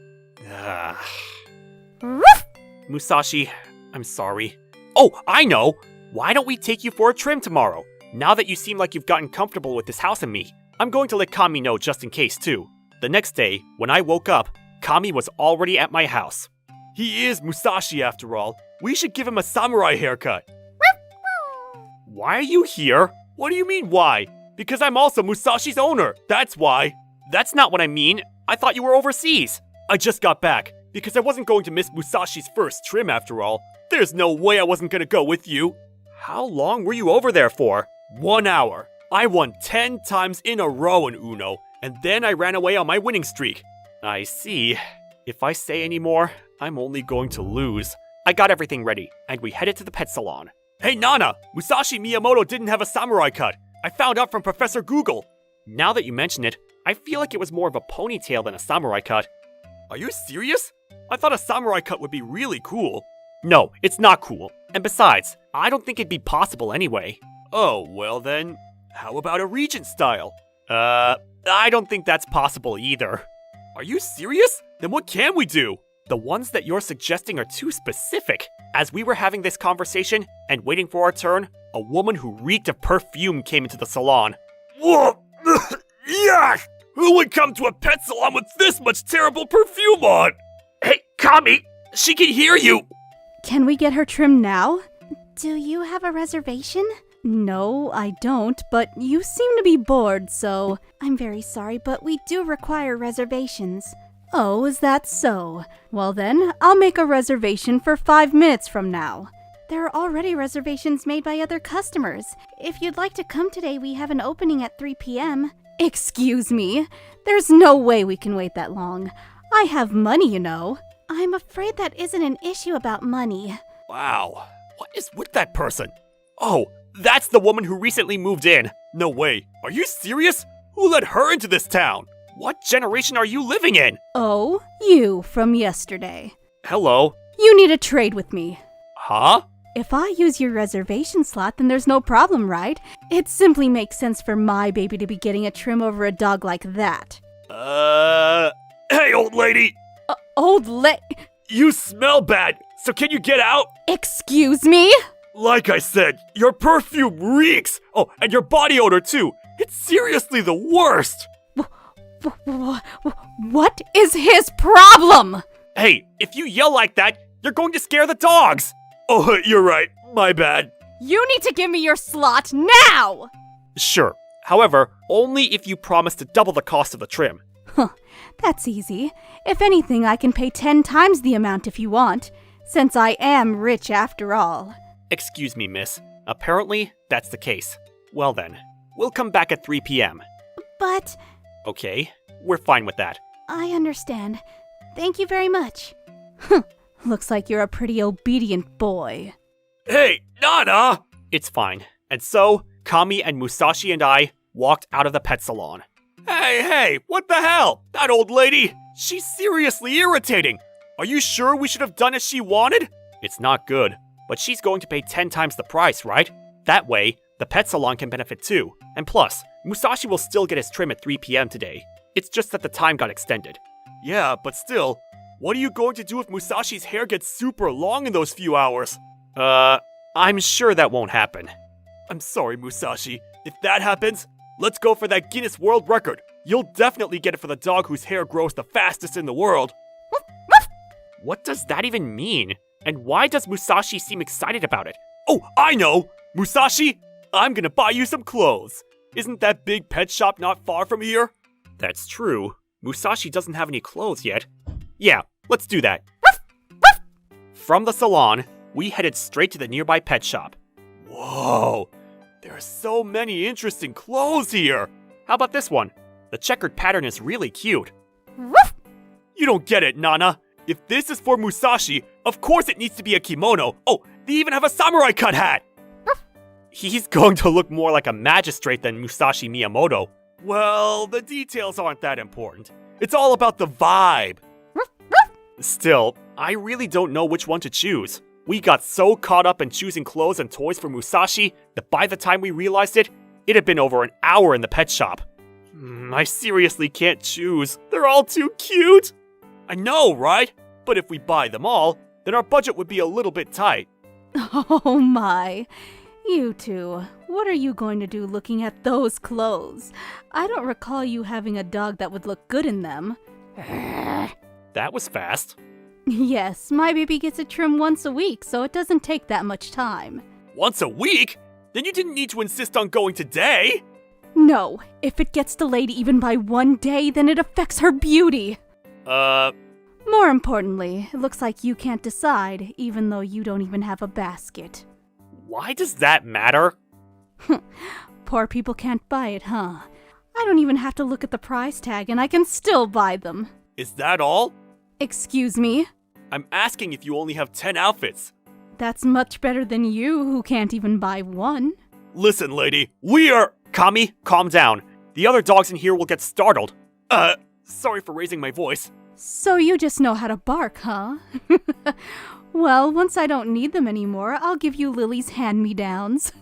Musashi, I'm sorry. Oh, I know! Why don't we take you for a trim tomorrow? Now that you seem like you've gotten comfortable with this house and me. I'm going to let Kami know just in case, too. The next day, when I woke up, Kami was already at my house. He is Musashi after all. We should give him a samurai haircut. Why are you here? What do you mean, why? Because I'm also Musashi's owner, that's why. That's not what I mean. I thought you were overseas. I just got back, because I wasn't going to miss Musashi's first trim after all. There's no way I wasn't gonna go with you. How long were you over there for? 1 hour. I won 10 times in a row in Uno, and then I ran away on my winning streak. I see. If I say any more, I'm only going to lose. I got everything ready, and we headed to the pet salon. Hey Nana! Musashi Miyamoto didn't have a samurai cut! I found out from Professor Google! Now that you mention it, I feel like it was more of a ponytail than a samurai cut. Are you serious? I thought a samurai cut would be really cool. No, it's not cool. And besides, I don't think it'd be possible anyway. Oh, well then, how about a regent style? I don't think that's possible either. Are you serious? Then what can we do? The ones that you're suggesting are too specific. As we were having this conversation and waiting for our turn, a woman who reeked of perfume came into the salon. Whoa! Yuck! Who would come to a pet salon with this much terrible perfume on? Hey, Kami! She can hear you! Can we get her trimmed now? Do you have a reservation? No, I don't, but you seem to be bored, so... I'm very sorry, but we do require reservations. Oh, is that so? Well then, I'll make a reservation for 5 minutes from now. There are already reservations made by other customers. If you'd like to come today, we have an opening at 3 p.m. Excuse me? There's no way we can wait that long. I have money, you know. I'm afraid that isn't an issue about money. Wow, what is with that person? Oh, that's the woman who recently moved in. No way, are you serious? Who let her into this town? What generation are you living in? Oh, you from yesterday. Hello. You need to trade with me. Huh? If I use your reservation slot, then there's no problem, right? It simply makes sense for my baby to be getting a trim over a dog like that. Hey, old lady! You smell bad, so can you get out? Excuse me? Like I said, your perfume reeks! Oh, and your body odor too! It's seriously the worst! What is his problem? Hey, if you yell like that, you're going to scare the dogs! Oh, you're right. My bad. You need to give me your slot now! Sure. However, only if you promise to double the cost of the trim. That's easy. If anything, I can pay 10 times the amount if you want, since I am rich after all. Excuse me, miss. Apparently, that's the case. Well then, we'll come back at 3 p.m. But Okay, we're fine with that. I understand. Thank you very much. Looks like you're a pretty obedient boy. Hey, Nana! It's fine. And so, Kami and Musashi and I walked out of the pet salon. Hey, what the hell? That old lady! She's seriously irritating! Are you sure we should have done as she wanted? It's not good, but she's going to pay 10 times the price, right? That way, the pet salon can benefit too. And plus, Musashi will still get his trim at 3 p.m. today. It's just that the time got extended. Yeah, but still, what are you going to do if Musashi's hair gets super long in those few hours? I'm sure that won't happen. I'm sorry, Musashi. If that happens, let's go for that Guinness World Record. You'll definitely get it for the dog whose hair grows the fastest in the world. What does that even mean? And why does Musashi seem excited about it? Oh, I know! Musashi, I'm gonna buy you some clothes. Isn't that big pet shop not far from here? That's true. Musashi doesn't have any clothes yet. Yeah, let's do that. From the salon, we headed straight to the nearby pet shop. Whoa! There are so many interesting clothes here! How about this one? The checkered pattern is really cute. You don't get it, Nana. If this is for Musashi, of course it needs to be a kimono. Oh, they even have a samurai cut hat! He's going to look more like a magistrate than Musashi Miyamoto. Well, the details aren't that important. It's all about the vibe. Still, I really don't know which one to choose. We got so caught up in choosing clothes and toys for Musashi that by the time we realized it, it had been over an hour in the pet shop. I seriously can't choose. They're all too cute. I know, right? But if we buy them all, then our budget would be a little bit tight. Oh my. You two, what are you going to do looking at those clothes? I don't recall you having a dog that would look good in them. That was fast. Yes, my baby gets a trim once a week, so it doesn't take that much time. Once a week? Then you didn't need to insist on going today. No, if it gets delayed even by 1 day, then it affects her beauty. More importantly, it looks like you can't decide, even though you don't even have a basket. Why does that matter? Poor people can't buy it, huh? I don't even have to look at the price tag and I can still buy them. Is that all? Excuse me? I'm asking if you only have 10 outfits. That's much better than you, who can't even buy one. Listen, lady, we are... Kami, calm down. The other dogs in here will get startled. Sorry for raising my voice. So you just know how to bark, huh? Well, once I don't need them anymore, I'll give you Lily's hand-me-downs.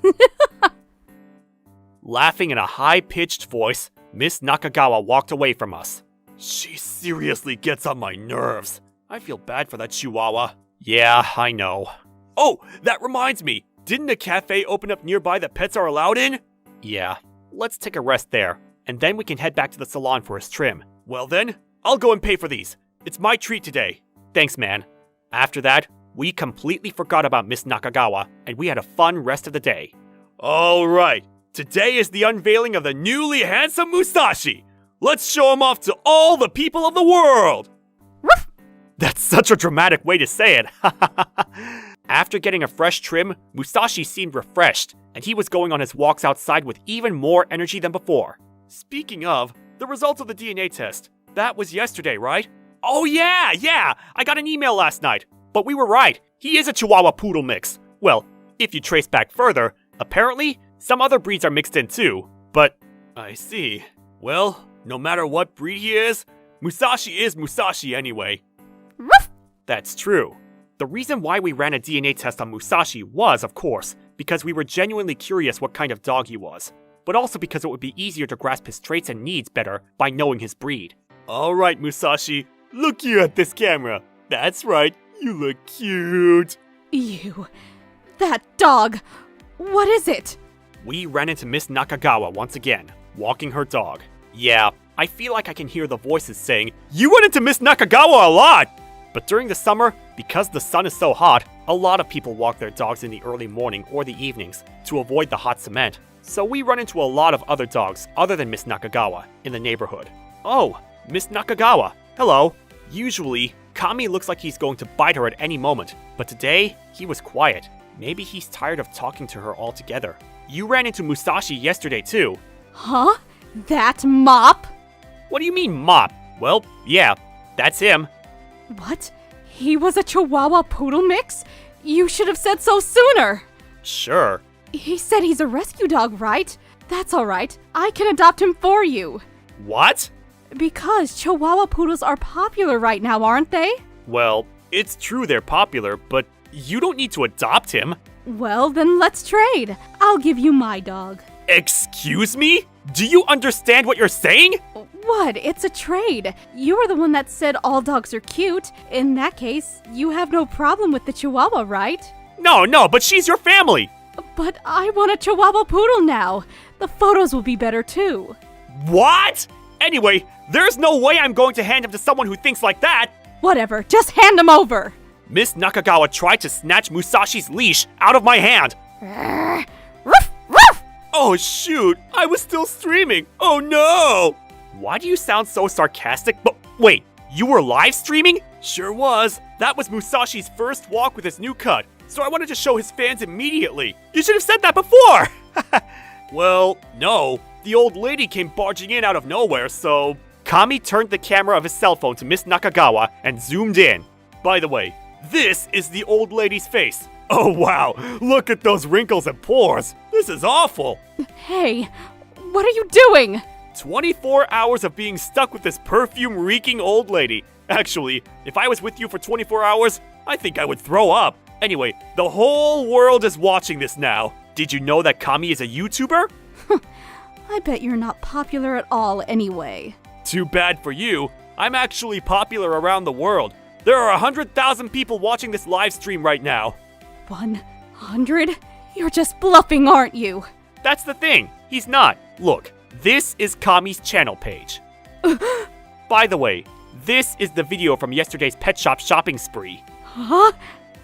Laughing in a high-pitched voice, Miss Nakagawa walked away from us. She seriously gets on my nerves. I feel bad for that chihuahua. Yeah, I know. Oh, that reminds me. Didn't a cafe open up nearby that pets are allowed in? Yeah, let's take a rest there, and then we can head back to the salon for his trim. Well then, I'll go and pay for these. It's my treat today. Thanks, man. After that, we completely forgot about Miss Nakagawa, and we had a fun rest of the day. Alright, today is the unveiling of the newly handsome Musashi. Let's show him off to all the people of the world! Ruff! That's such a dramatic way to say it. After getting a fresh trim, Musashi seemed refreshed, and he was going on his walks outside with even more energy than before. Speaking of, the results of the DNA test. That was yesterday, right? Oh yeah! I got an email last night. But we were right. He is a Chihuahua Poodle mix. Well, if you trace back further, apparently, some other breeds are mixed in too. But, I see. Well, no matter what breed he is Musashi anyway. Ruff! That's true. The reason why we ran a DNA test on Musashi was, of course, because we were genuinely curious what kind of dog he was, but also because it would be easier to grasp his traits and needs better by knowing his breed. Alright, Musashi, look here at this camera. That's right, you look cute. Ew. That dog. What is it? We ran into Miss Nakagawa once again, walking her dog. Yeah, I feel like I can hear the voices saying, "You run into Miss Nakagawa a lot!" But during the summer, because the sun is so hot, a lot of people walk their dogs in the early morning or the evenings to avoid the hot cement. So we run into a lot of other dogs other than Miss Nakagawa in the neighborhood. Oh, Miss Nakagawa, hello. Usually, Kami looks like he's going to bite her at any moment, but today, he was quiet. Maybe he's tired of talking to her altogether. You ran into Musashi yesterday too. Huh? That mop? What do you mean, mop? Well, yeah, that's him. What? He was a Chihuahua Poodle mix? You should have said so sooner. Sure. He said he's a rescue dog, right? That's alright. I can adopt him for you. What? Because Chihuahua Poodles are popular right now, aren't they? Well, it's true they're popular, but you don't need to adopt him. Well, then let's trade. I'll give you my dog. Excuse me? Do you understand what you're saying? What? It's a trade. You were the one that said all dogs are cute. In that case, you have no problem with the Chihuahua, right? No, but she's your family. But I want a Chihuahua Poodle now. The photos will be better too. What? Anyway, there's no way I'm going to hand him to someone who thinks like that. Whatever, just hand him over. Miss Nakagawa tried to snatch Musashi's leash out of my hand. Ruff, ruff! Oh shoot, I was still streaming. Oh no! Why do you sound so sarcastic? But wait, you were live streaming? Sure was. That was Musashi's first walk with his new cut, so I wanted to show his fans immediately. You should have said that before! Well, no. The old lady came barging in out of nowhere, so... Kami turned the camera of his cell phone to Miss Nakagawa and zoomed in. By the way, this is the old lady's face. Oh wow, look at those wrinkles and pores. This is awful. Hey, what are you doing? 24 hours of being stuck with this perfume-reeking old lady. Actually, if I was with you for 24 hours, I think I would throw up. Anyway, the whole world is watching this now. Did you know that Kami is a YouTuber? I bet you're not popular at all anyway. Too bad for you. I'm actually popular around the world. There are 100,000 people watching this live stream right now. 100? You're just bluffing, aren't you? That's the thing. He's not. Look, this is Kami's channel page. By the way, this is the video from yesterday's pet shop shopping spree. Huh?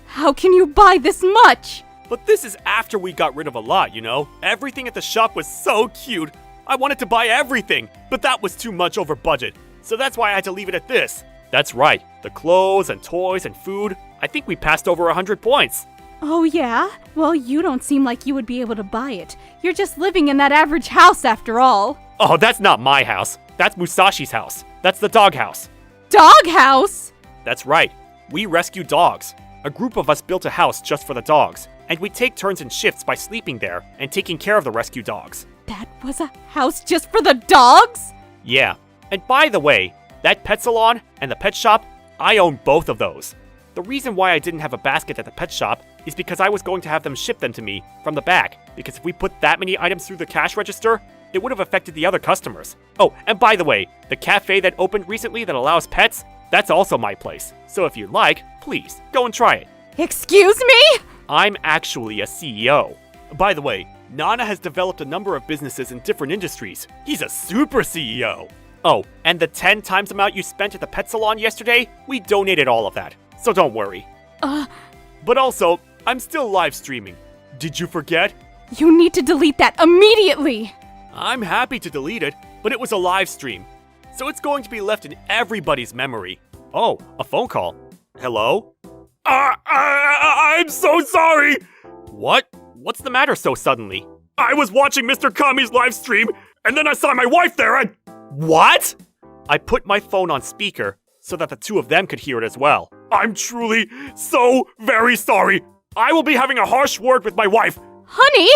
How can you buy this much? But this is after we got rid of a lot, you know? Everything at the shop was so cute. I wanted to buy everything, but that was too much over budget. So that's why I had to leave it at this. That's right. The clothes and toys and food, I think we passed over 100 points. Oh yeah? Well, you don't seem like you would be able to buy it. You're just living in that average house after all. Oh, that's not my house. That's Musashi's house. That's the dog house. Dog house? That's right. We rescue dogs. A group of us built a house just for the dogs, and we take turns in shifts by sleeping there and taking care of the rescue dogs. That was a house just for the dogs? Yeah. And by the way, that pet salon and the pet shop, I own both of those. The reason why I didn't have a basket at the pet shop is because I was going to have them ship them to me from the back, because if we put that many items through the cash register, it would have affected the other customers. Oh, and by the way, the cafe that opened recently that allows pets, that's also my place. So if you'd like, please, go and try it. Excuse me? I'm actually a CEO. By the way, Nana has developed a number of businesses in different industries. He's a super CEO. Oh, and the 10 times amount you spent at the pet salon yesterday, we donated all of that. So don't worry. But also, I'm still live streaming. Did you forget? You need to delete that immediately! I'm happy to delete it, but it was a live stream. So it's going to be left in everybody's memory. Oh, a phone call. Hello? I'm so sorry! What? What's the matter so suddenly? I was watching Mr. Kami's live stream, and then I saw my wife there and... What? I put my phone on speaker so that the two of them could hear it as well. I'm truly so very sorry. I will be having a harsh word with my wife. Honey!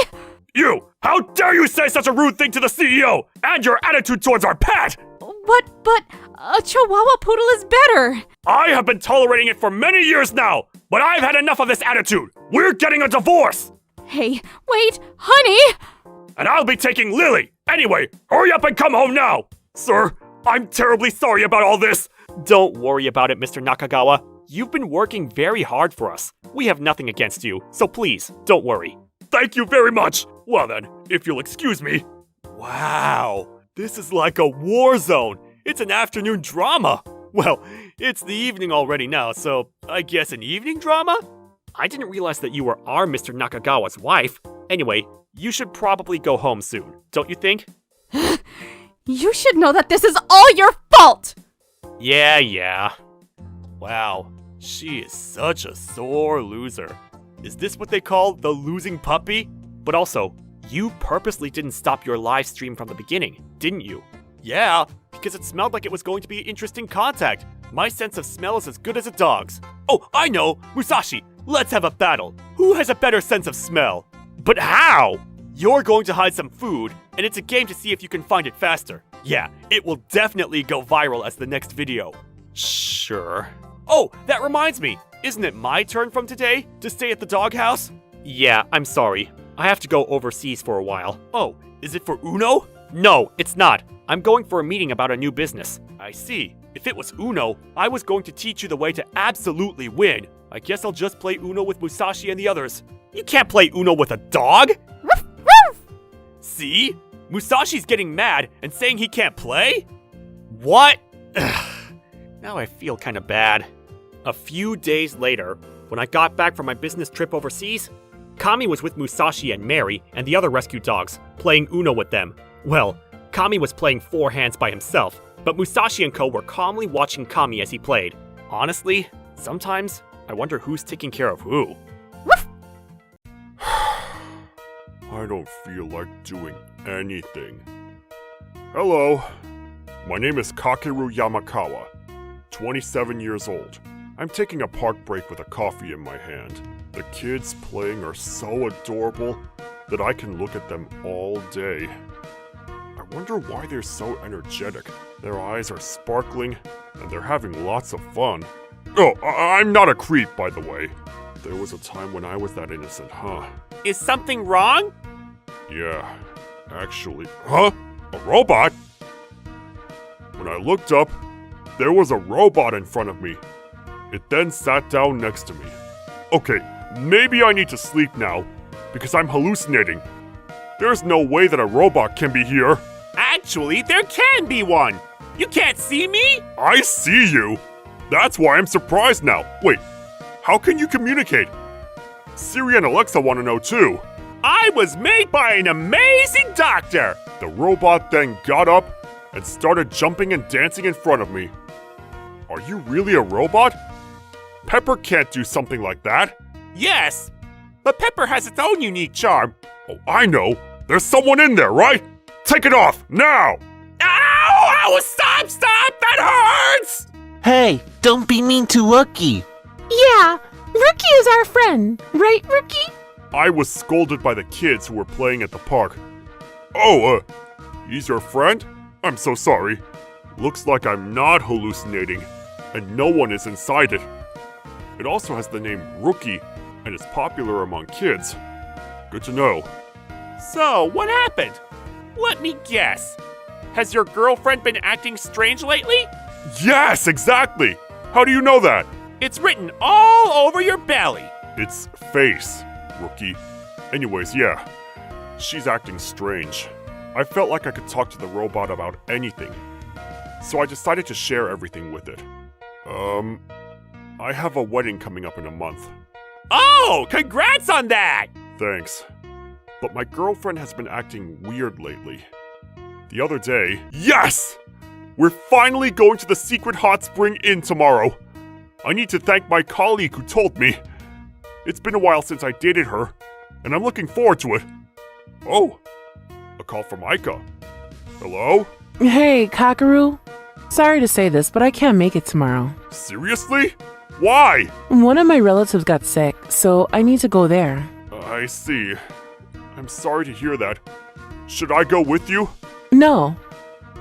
You! How dare you say such a rude thing to the CEO and your attitude towards our pet! But A Chihuahua poodle is better. I have been tolerating it for many years now, but I've had enough of this attitude. We're getting a divorce. Hey, wait, honey! And I'll be taking Lily. Anyway, hurry up and come home now. Sir, I'm terribly sorry about all this. Don't worry about it, Mr. Nakagawa. You've been working very hard for us. We have nothing against you, so please, don't worry. Thank you very much. Well then, if you'll excuse me. Wow, this is like a war zone. It's an afternoon drama. Well, it's the evening already now, so I guess an evening drama? I didn't realize that you were our Mr. Nakagawa's wife. Anyway, you should probably go home soon, don't you think? You should know that this is all your fault! Yeah. Wow, she is such a sore loser. Is this what they call the losing puppy? But also, you purposely didn't stop your live stream from the beginning, didn't you? Yeah, because it smelled like it was going to be interesting contact. My sense of smell is as good as a dog's. Oh, I know! Musashi, let's have a battle. Who has a better sense of smell? But how? You're going to hide some food, and it's a game to see if you can find it faster. Yeah, it will definitely go viral as the next video. Sure. Oh, that reminds me. Isn't it my turn from today to stay at the doghouse? Yeah, I'm sorry. I have to go overseas for a while. Oh, is it for Uno? No, it's not. I'm going for a meeting about a new business. I see. If it was Uno, I was going to teach you the way to absolutely win. I guess I'll just play Uno with Musashi and the others. You can't play Uno with a dog! Ruff, ruff. See? Musashi's getting mad and saying he can't play? What? Now I feel kinda bad. A few days later, when I got back from my business trip overseas, Kami was with Musashi and Mary and the other rescue dogs, playing Uno with them. Well, Kami was playing 4 hands by himself, but Musashi and co were calmly watching Kami as he played. Honestly, sometimes I wonder who's taking care of who. I don't feel like doing anything. Hello. My name is Kakeru Yamakawa, 27 years old. I'm taking a park break with a coffee in my hand. The kids playing are so adorable that I can look at them all day. I wonder why they're so energetic. Their eyes are sparkling, and they're having lots of fun. Oh, I'm not a creep, by the way. There was a time when I was that innocent, huh? Is something wrong? Yeah, actually. Huh? A robot? When I looked up, there was a robot in front of me. It then sat down next to me. Okay, maybe I need to sleep now, because I'm hallucinating. There's no way that a robot can be here. Actually, there can be one! You can't see me? I see you! That's why I'm surprised now. Wait, how can you communicate? Siri and Alexa want to know too. I was made by an amazing doctor! The robot then got up and started jumping and dancing in front of me. Are you really a robot? Pepper can't do something like that. Yes, but Pepper has its own unique charm. Oh, I know. There's someone in there, right? Take it off, now! Ow! Stop! That hurts! Hey, don't be mean to Rookie. Yeah, Rookie is our friend, right, Rookie? I was scolded by the kids who were playing at the park. Oh, he's your friend? I'm so sorry. Looks like I'm not hallucinating, and no one is inside it. It also has the name Rookie, and is popular among kids. Good to know. So, what happened? Let me guess. Has your girlfriend been acting strange lately? Yes, exactly! How do you know that? It's written all over your belly. It's face, Rookie. Anyways, yeah. She's acting strange. I felt like I could talk to the robot about anything. So I decided to share everything with it. I have a wedding coming up in a month. Oh, congrats on that! Thanks. But my girlfriend has been acting weird lately. The other day... Yes! We're finally going to the secret hot spring inn tomorrow. I need to thank my colleague who told me. It's been a while since I dated her, and I'm looking forward to it. Oh, a call from Aika. Hello? Hey, Kakeru. Sorry to say this, but I can't make it tomorrow. Seriously? Why? One of my relatives got sick, so I need to go there. I see. I'm sorry to hear that. Should I go with you? No.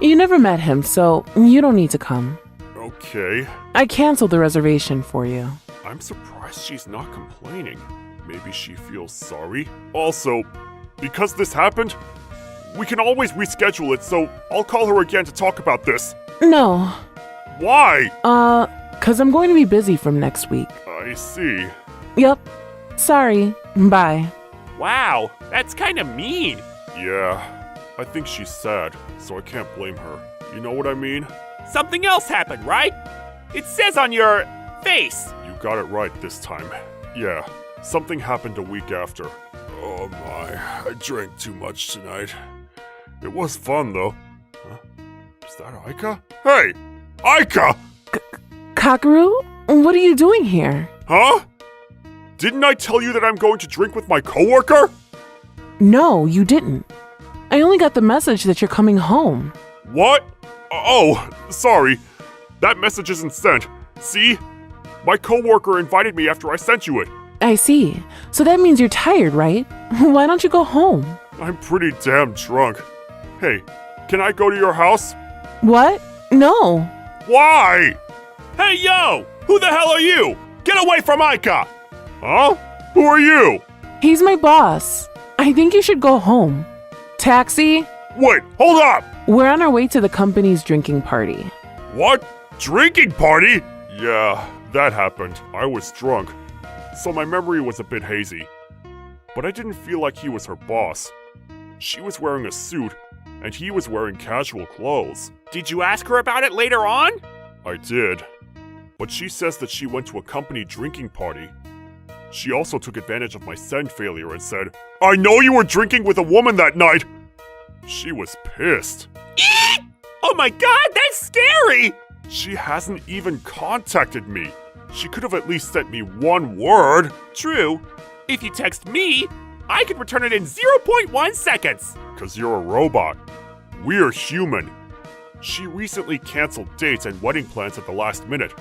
You never met him, so you don't need to come. Okay. I canceled the reservation for you. I'm surprised she's not complaining. Maybe she feels sorry. Also, because this happened, we can always reschedule it, so I'll call her again to talk about this. No. Why? 'Cause I'm going to be busy from next week. I see. Yep. Sorry. Bye. Wow, that's kind of mean. Yeah, I think she's sad, so I can't blame her. You know what I mean? Something else happened, right? It says on your face. You got it right this time. Yeah, something happened a week after. Oh my, I drank too much tonight. It was fun though. Huh? Is that Aika? Hey! Aika! Kakaru? What are you doing here? Huh? Didn't I tell you that I'm going to drink with my coworker? No, you didn't. I only got the message that you're coming home. What? Oh, sorry. That message isn't sent. See? My coworker invited me after I sent you it. I see. So that means you're tired, right? Why don't you go home? I'm pretty damn drunk. Hey, can I go to your house? What? No. Why? Hey, yo! Who the hell are you? Get away from Aika! Huh? Who are you? He's my boss. I think you should go home. Taxi? Wait, hold up! We're on our way to the company's drinking party. What? Drinking party? Yeah, that happened. I was drunk, so my memory was a bit hazy. But I didn't feel like he was her boss. She was wearing a suit, and he was wearing casual clothes. Did you ask her about it later on? I did. But she says that she went to a company drinking party. She also took advantage of my send failure and said, "I know you were drinking with a woman that night!" She was pissed. Eek! Oh my god, that's scary! She hasn't even contacted me. She could have at least sent me one word. True. If you text me, I could return it in 0.1 seconds. 'Cause you're a robot. We're human. She recently canceled dates and wedding plans at the last minute.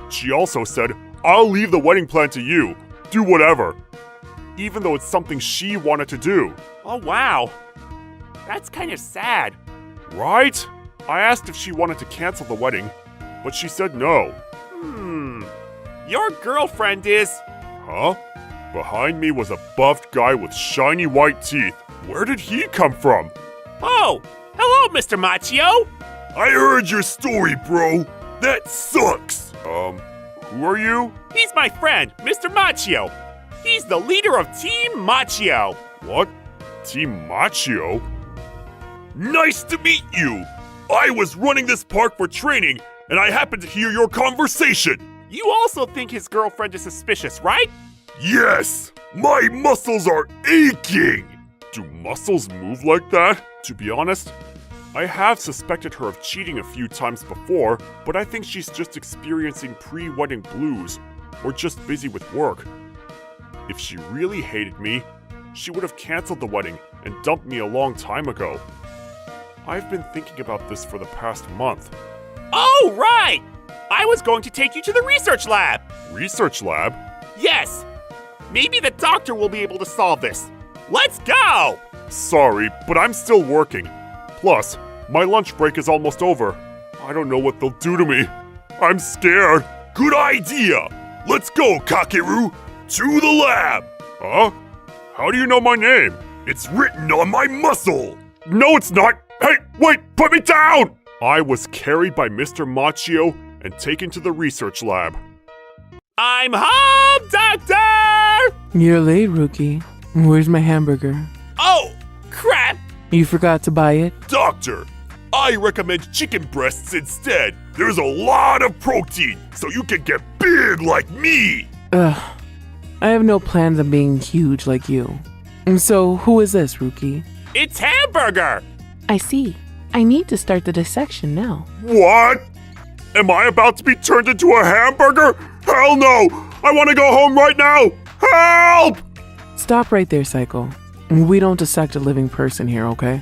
She also said, "I'll leave the wedding plan to you. Do whatever." Even though it's something she wanted to do. Oh wow. That's kind of sad. Right? I asked if she wanted to cancel the wedding, but she said no. Your girlfriend is... Huh? Behind me was a buffed guy with shiny white teeth. Where did he come from? Oh, hello, Mr. Machio. I heard your story, bro. That sucks. Who are you? He's my friend, Mr. Machio. He's the leader of Team Machio. What? Team Machio? Nice to meet you. I was running this park for training, and I happened to hear your conversation. You also think his girlfriend is suspicious, right? Yes! My muscles are aching! Do muscles move like that? To be honest, I have suspected her of cheating a few times before, but I think she's just experiencing pre-wedding blues, or just busy with work. If she really hated me, she would have canceled the wedding and dumped me a long time ago. I've been thinking about this for the past month. Oh, right! I was going to take you to the research lab. Research lab? Yes. Maybe the doctor will be able to solve this. Let's go! Sorry, but I'm still working. Plus, my lunch break is almost over. I don't know what they'll do to me. I'm scared. Good idea! Let's go, Kakeru! To the lab! Huh? How do you know my name? It's written on my muscle! No, it's not! Hey, wait! Put me down! I was carried by Mr. Machio and taken to the research lab. I'm home, Doctor! You're late, Rookie. Where's my hamburger? Oh, crap! You forgot to buy it? Doctor, I recommend chicken breasts instead. There's a lot of protein, so you can get big like me. Ugh. I have no plans on being huge like you. So, who is this, Rookie? It's Hamburger! I see. I need to start the dissection now. What? Am I about to be turned into a hamburger? Hell no! I want to go home right now! Help! Stop right there, Psycho. We don't dissect a living person here, okay?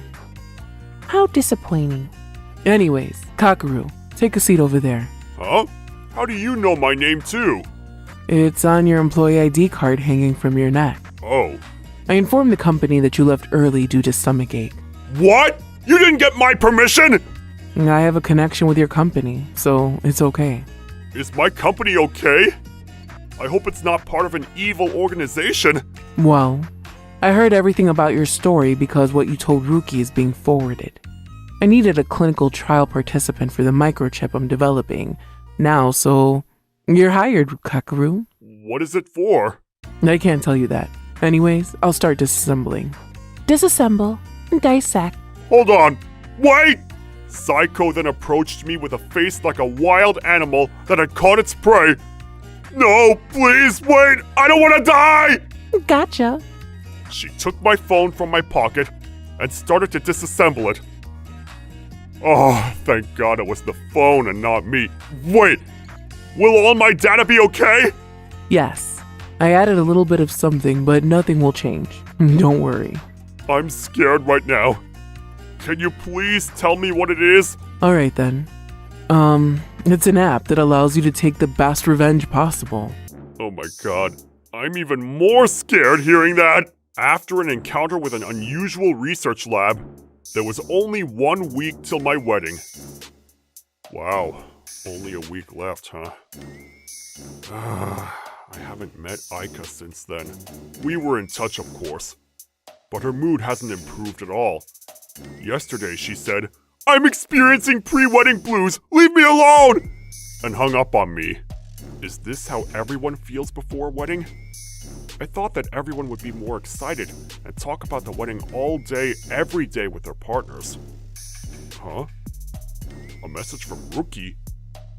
How disappointing. Anyways, Kakaru, take a seat over there. Huh? How do you know my name too? It's on your employee ID card hanging from your neck. Oh. I informed the company that you left early due to stomachache. What? You didn't get my permission? I have a connection with your company, so it's okay. Is my company okay? I hope it's not part of an evil organization. Well, I heard everything about your story because what you told Ruki is being forwarded. I needed a clinical trial participant for the microchip I'm developing now, so you're hired, Kakaru. What is it for? I can't tell you that. Anyways, I'll start disassembling. Disassemble, dissect. Hold on. Wait! Psycho then approached me with a face like a wild animal that had caught its prey. No, please, wait! I don't want to die! Gotcha. She took my phone from my pocket and started to disassemble it. Oh, thank God it was the phone and not me. Wait! Will all my data be okay? Yes, I added a little bit of something, but nothing will change. Don't worry. I'm scared right now. Can you please tell me what it is? Alright then. It's an app that allows you to take the best revenge possible. Oh my God. I'm even more scared hearing that. After an encounter with an unusual research lab, there was only 1 week till my wedding. Wow, only a week left, huh? I haven't met Aika since then. We were in touch, of course, but her mood hasn't improved at all. Yesterday she said, "I'm experiencing pre-wedding blues, leave me alone!" and hung up on me. Is this how everyone feels before a wedding? I thought that everyone would be more excited and talk about the wedding all day, every day with their partners. Huh? A message from Rookie?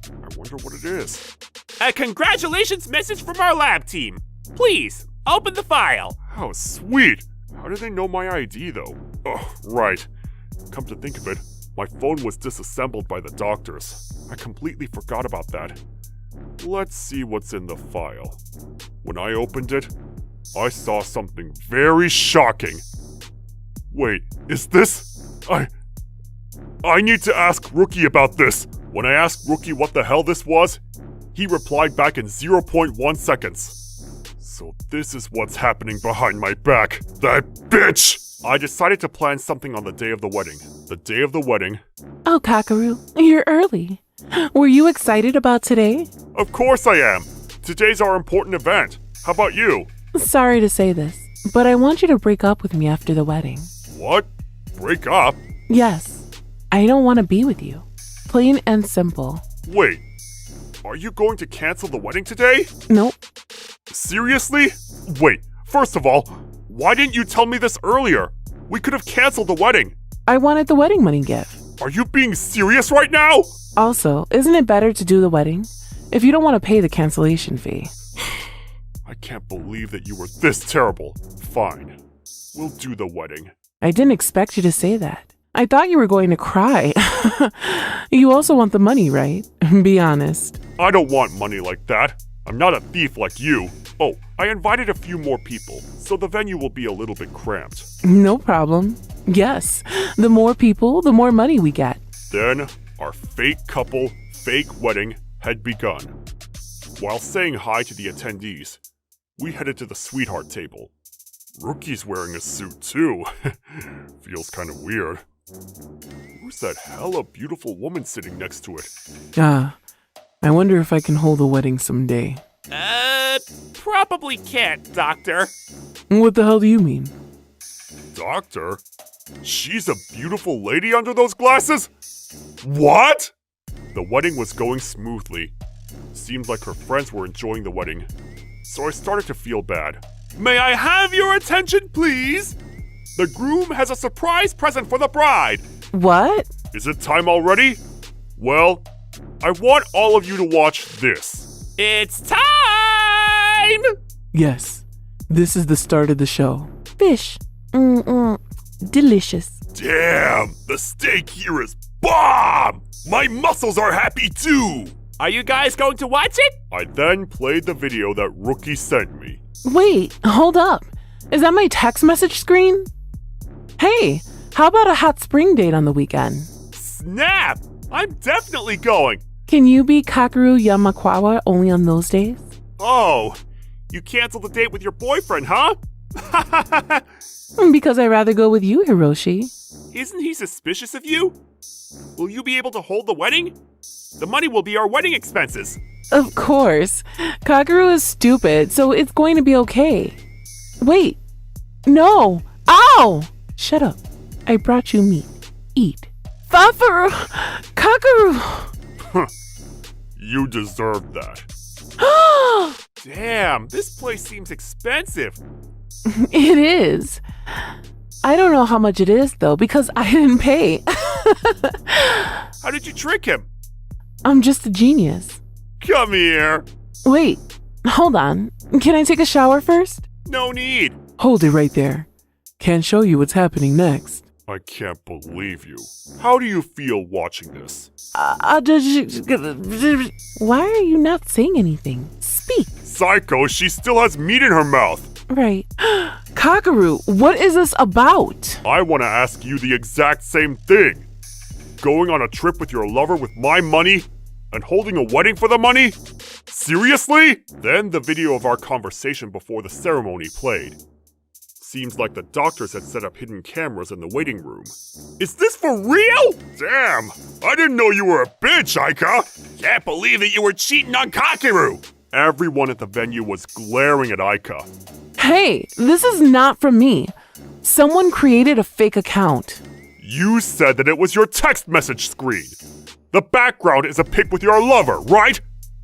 I wonder what it is. A congratulations message from our lab team. Please, open the file. How sweet! How did they know my ID though? Oh, right. Come to think of it, my phone was disassembled by the doctors. I completely forgot about that. Let's see what's in the file. When I opened it, I saw something very shocking. Wait, is this? I need to ask Rookie about this. When I asked Rookie what the hell this was, he replied back in 0.1 seconds. So this is what's happening behind my back. That bitch! I decided to plan something on the day of the wedding. The day of the wedding. Oh, Kakaru, you're early. Were you excited about today? Of course I am. Today's our important event. How about you? Sorry to say this, but I want you to break up with me after the wedding. What? Break up? Yes. I don't want to be with you. Plain and simple. Wait. Are you going to cancel the wedding today? Nope. Seriously? Wait, first of all, why didn't you tell me this earlier? We could have canceled the wedding. I wanted the wedding money gift. Are you being serious right now? Also, isn't it better to do the wedding if you don't want to pay the cancellation fee? I can't believe that you were this terrible. Fine. We'll do the wedding. I didn't expect you to say that. I thought you were going to cry. You also want the money, right? Be honest. I don't want money like that. I'm not a thief like you. Oh, I invited a few more people, so the venue will be a little bit cramped. No problem. Yes, the more people, the more money we get. Then, our fake couple, fake wedding had begun. While saying hi to the attendees, we headed to the sweetheart table. Rookie's wearing a suit too. Feels kind of weird. Who's that hella beautiful woman sitting next to it? I wonder if I can hold a wedding someday. Probably can't, Doctor. What the hell do you mean? Doctor? She's a beautiful lady under those glasses? What? The wedding was going smoothly. Seemed like her friends were enjoying the wedding, so I started to feel bad. May I have your attention, please? The groom has a surprise present for the bride. What? Is it time already? Well, I want all of you to watch this. It's time! Yes, this is the start of the show. Fish. Delicious. Damn, the steak here is bomb! My muscles are happy too! Are you guys going to watch it? I then played the video that Rookie sent me. Wait, hold up. Is that my text message screen? Hey, how about a hot spring date on the weekend? Snap! I'm definitely going! Can you be Kakaru Yamakawa only on those days? Oh, you canceled the date with your boyfriend, huh? Because I'd rather go with you, Hiroshi. Isn't he suspicious of you? Will you be able to hold the wedding? The money will be our wedding expenses. Of course. Kakaru is stupid, so it's going to be okay. Wait. No. Ow! Shut up. I brought you meat. Eat. Fafaru! Kakaru! You deserve that. Damn, this place seems expensive. It is. I don't know how much it is, though, because I didn't pay. How did you trick him? I'm just a genius. Come here. Wait. Hold on. Can I take a shower first? No need. Hold it right there. Can't show you what's happening next. I can't believe you. How do you feel watching this? Why are you not saying anything? Speak. Psycho, she still has meat in her mouth. Right. Kakaru, what is this about? I want to ask you the exact same thing. Going on a trip with your lover with my money and holding a wedding for the money? Seriously? Then the video of our conversation before the ceremony played. Seems like the doctors had set up hidden cameras in the waiting room. Is this for real? Damn, I didn't know you were a bitch, Aika. Can't believe that you were cheating on Kakeru. Everyone at the venue was glaring at Aika. Hey, this is not from me. Someone created a fake account. You said that it was your text message screen. The background is a pic with your lover, right?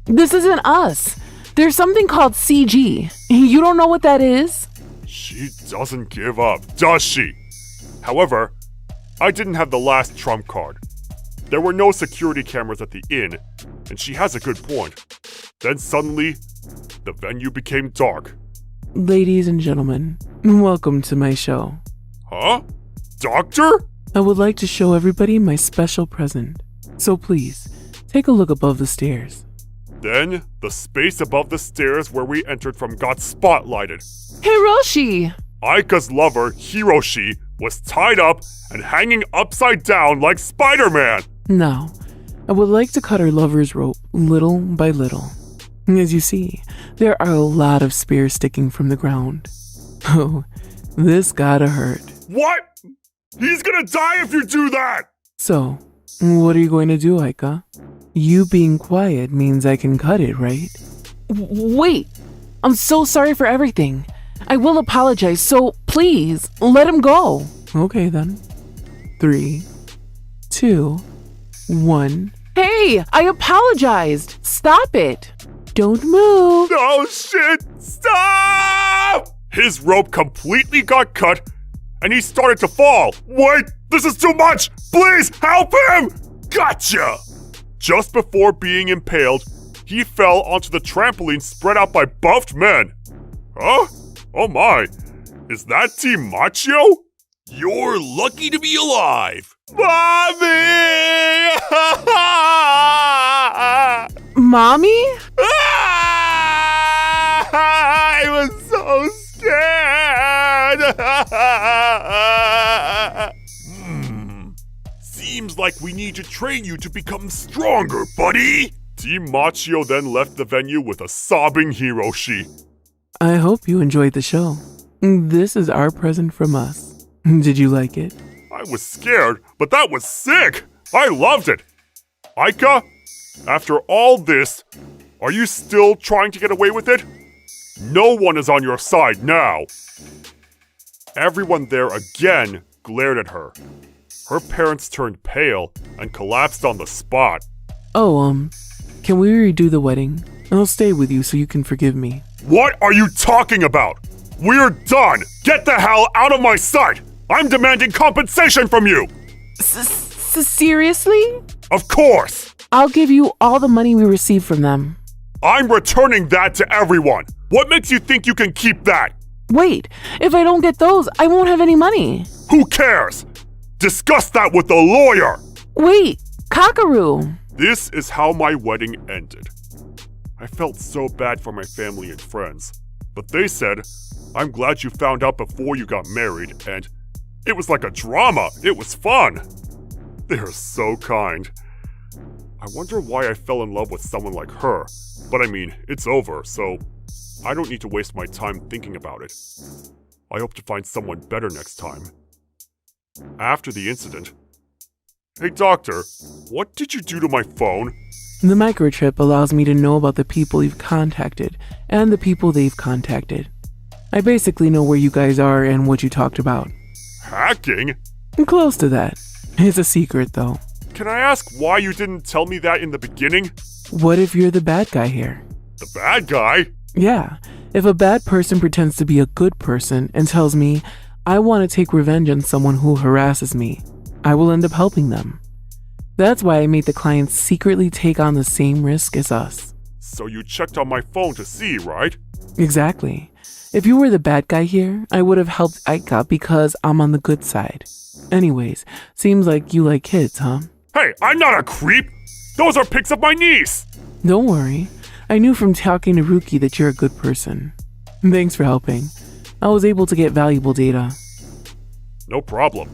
This isn't us. There's something called CG. You don't know what that is? She doesn't give up, does she? However, I didn't have the last trump card. There were no security cameras at the inn, and she has a good point. Then suddenly, the venue became dark. Ladies and gentlemen, welcome to my show. Huh? Doctor? I would like to show everybody my special present. So please, take a look above the stairs. Then, the space above the stairs where we entered from got spotlighted. Hiroshi! Aika's lover, Hiroshi, was tied up and hanging upside down like Spider-Man. Now, I would like to cut our lover's rope little by little. As you see, there are a lot of spears sticking from the ground. Oh, this gotta hurt. What? He's gonna die if you do that! So, what are you going to do, Aika? You being quiet means I can cut it, right? Wait! I'm so sorry for everything. I will apologize, so please, let him go. Okay then. 3, 2, 1. Hey, I apologized. Stop it. Don't move. Oh shit! Stop! His rope completely got cut and he started to fall. Wait, this is too much! Please help him! Gotcha! Just before being impaled, he fell onto the trampoline spread out by buffed men. Huh? Oh my, is that Team Macho? You're lucky to be alive. Mommy! Mommy? I was so scared. Seems like we need to train you to become stronger, buddy. Team Machio then left the venue with a sobbing Hiroshi. I hope you enjoyed the show. This is our present from us. Did you like it? I was scared, but that was sick. I loved it. Aika, after all this, are you still trying to get away with it? No one is on your side now. Everyone there again glared at her. Her parents turned pale and collapsed on the spot. Oh, can we redo the wedding? I'll stay with you so you can forgive me. What are you talking about? We're done! Get the hell out of my sight! I'm demanding compensation from you! Seriously? Of course! I'll give you all the money we received from them. I'm returning that to everyone! What makes you think you can keep that? Wait, if I don't get those, I won't have any money. Who cares? Discuss that with the lawyer! Wait, Kakaru! This is how my wedding ended. I felt so bad for my family and friends, but they said, I'm glad you found out before you got married, and it was like a drama. It was fun. They are so kind. I wonder why I fell in love with someone like her, but I mean, it's over, so I don't need to waste my time thinking about it. I hope to find someone better next time. After the incident. Hey doctor, what did you do to my phone? The microchip allows me to know about the people you've contacted and the people they've contacted. I basically know where you guys are and what you talked about. Hacking? Close to that. It's a secret though. Can I ask why you didn't tell me that in the beginning? What if you're the bad guy here? The bad guy? Yeah, if a bad person pretends to be a good person and tells me, I want to take revenge on someone who harasses me, I will end up helping them. That's why I made the clients secretly take on the same risk as us. So you checked on my phone to see, right? Exactly. If you were the bad guy here, I would have helped Aika because I'm on the good side. Anyways, seems like you like kids, huh? Hey, I'm not a creep! Those are pics of my niece! Don't worry. I knew from talking to Ruki that you're a good person. Thanks for helping. I was able to get valuable data. No problem.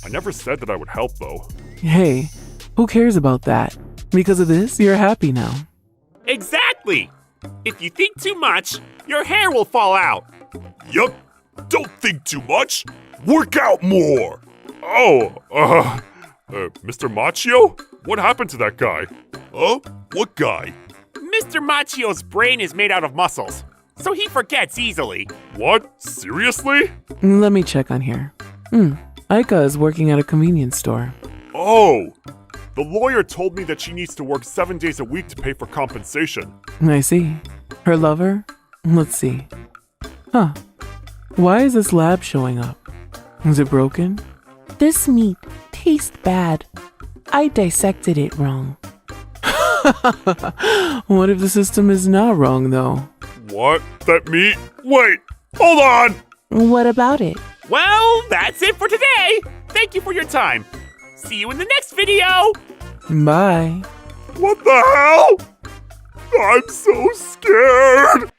I never said that I would help, though. Hey, who cares about that? Because of this, you're happy now. Exactly! If you think too much, your hair will fall out. Yup. Don't think too much. Work out more. Oh, Mr. Machio? What happened to that guy? Huh? What guy? Mr. Machio's brain is made out of muscles, so he forgets easily. What? Seriously? Let me check on here. Aika is working at a convenience store. Oh! The lawyer told me that she needs to work 7 days a week to pay for compensation. I see. Her lover? Let's see. Huh. Why is this lab showing up? Is it broken? This meat tastes bad. I dissected it wrong. What if the system is not wrong, though? What? That meat? Wait! Hold on! What about it? Well, that's it for today. Thank you for your time. See you in the next video. Bye. What the hell? I'm so scared!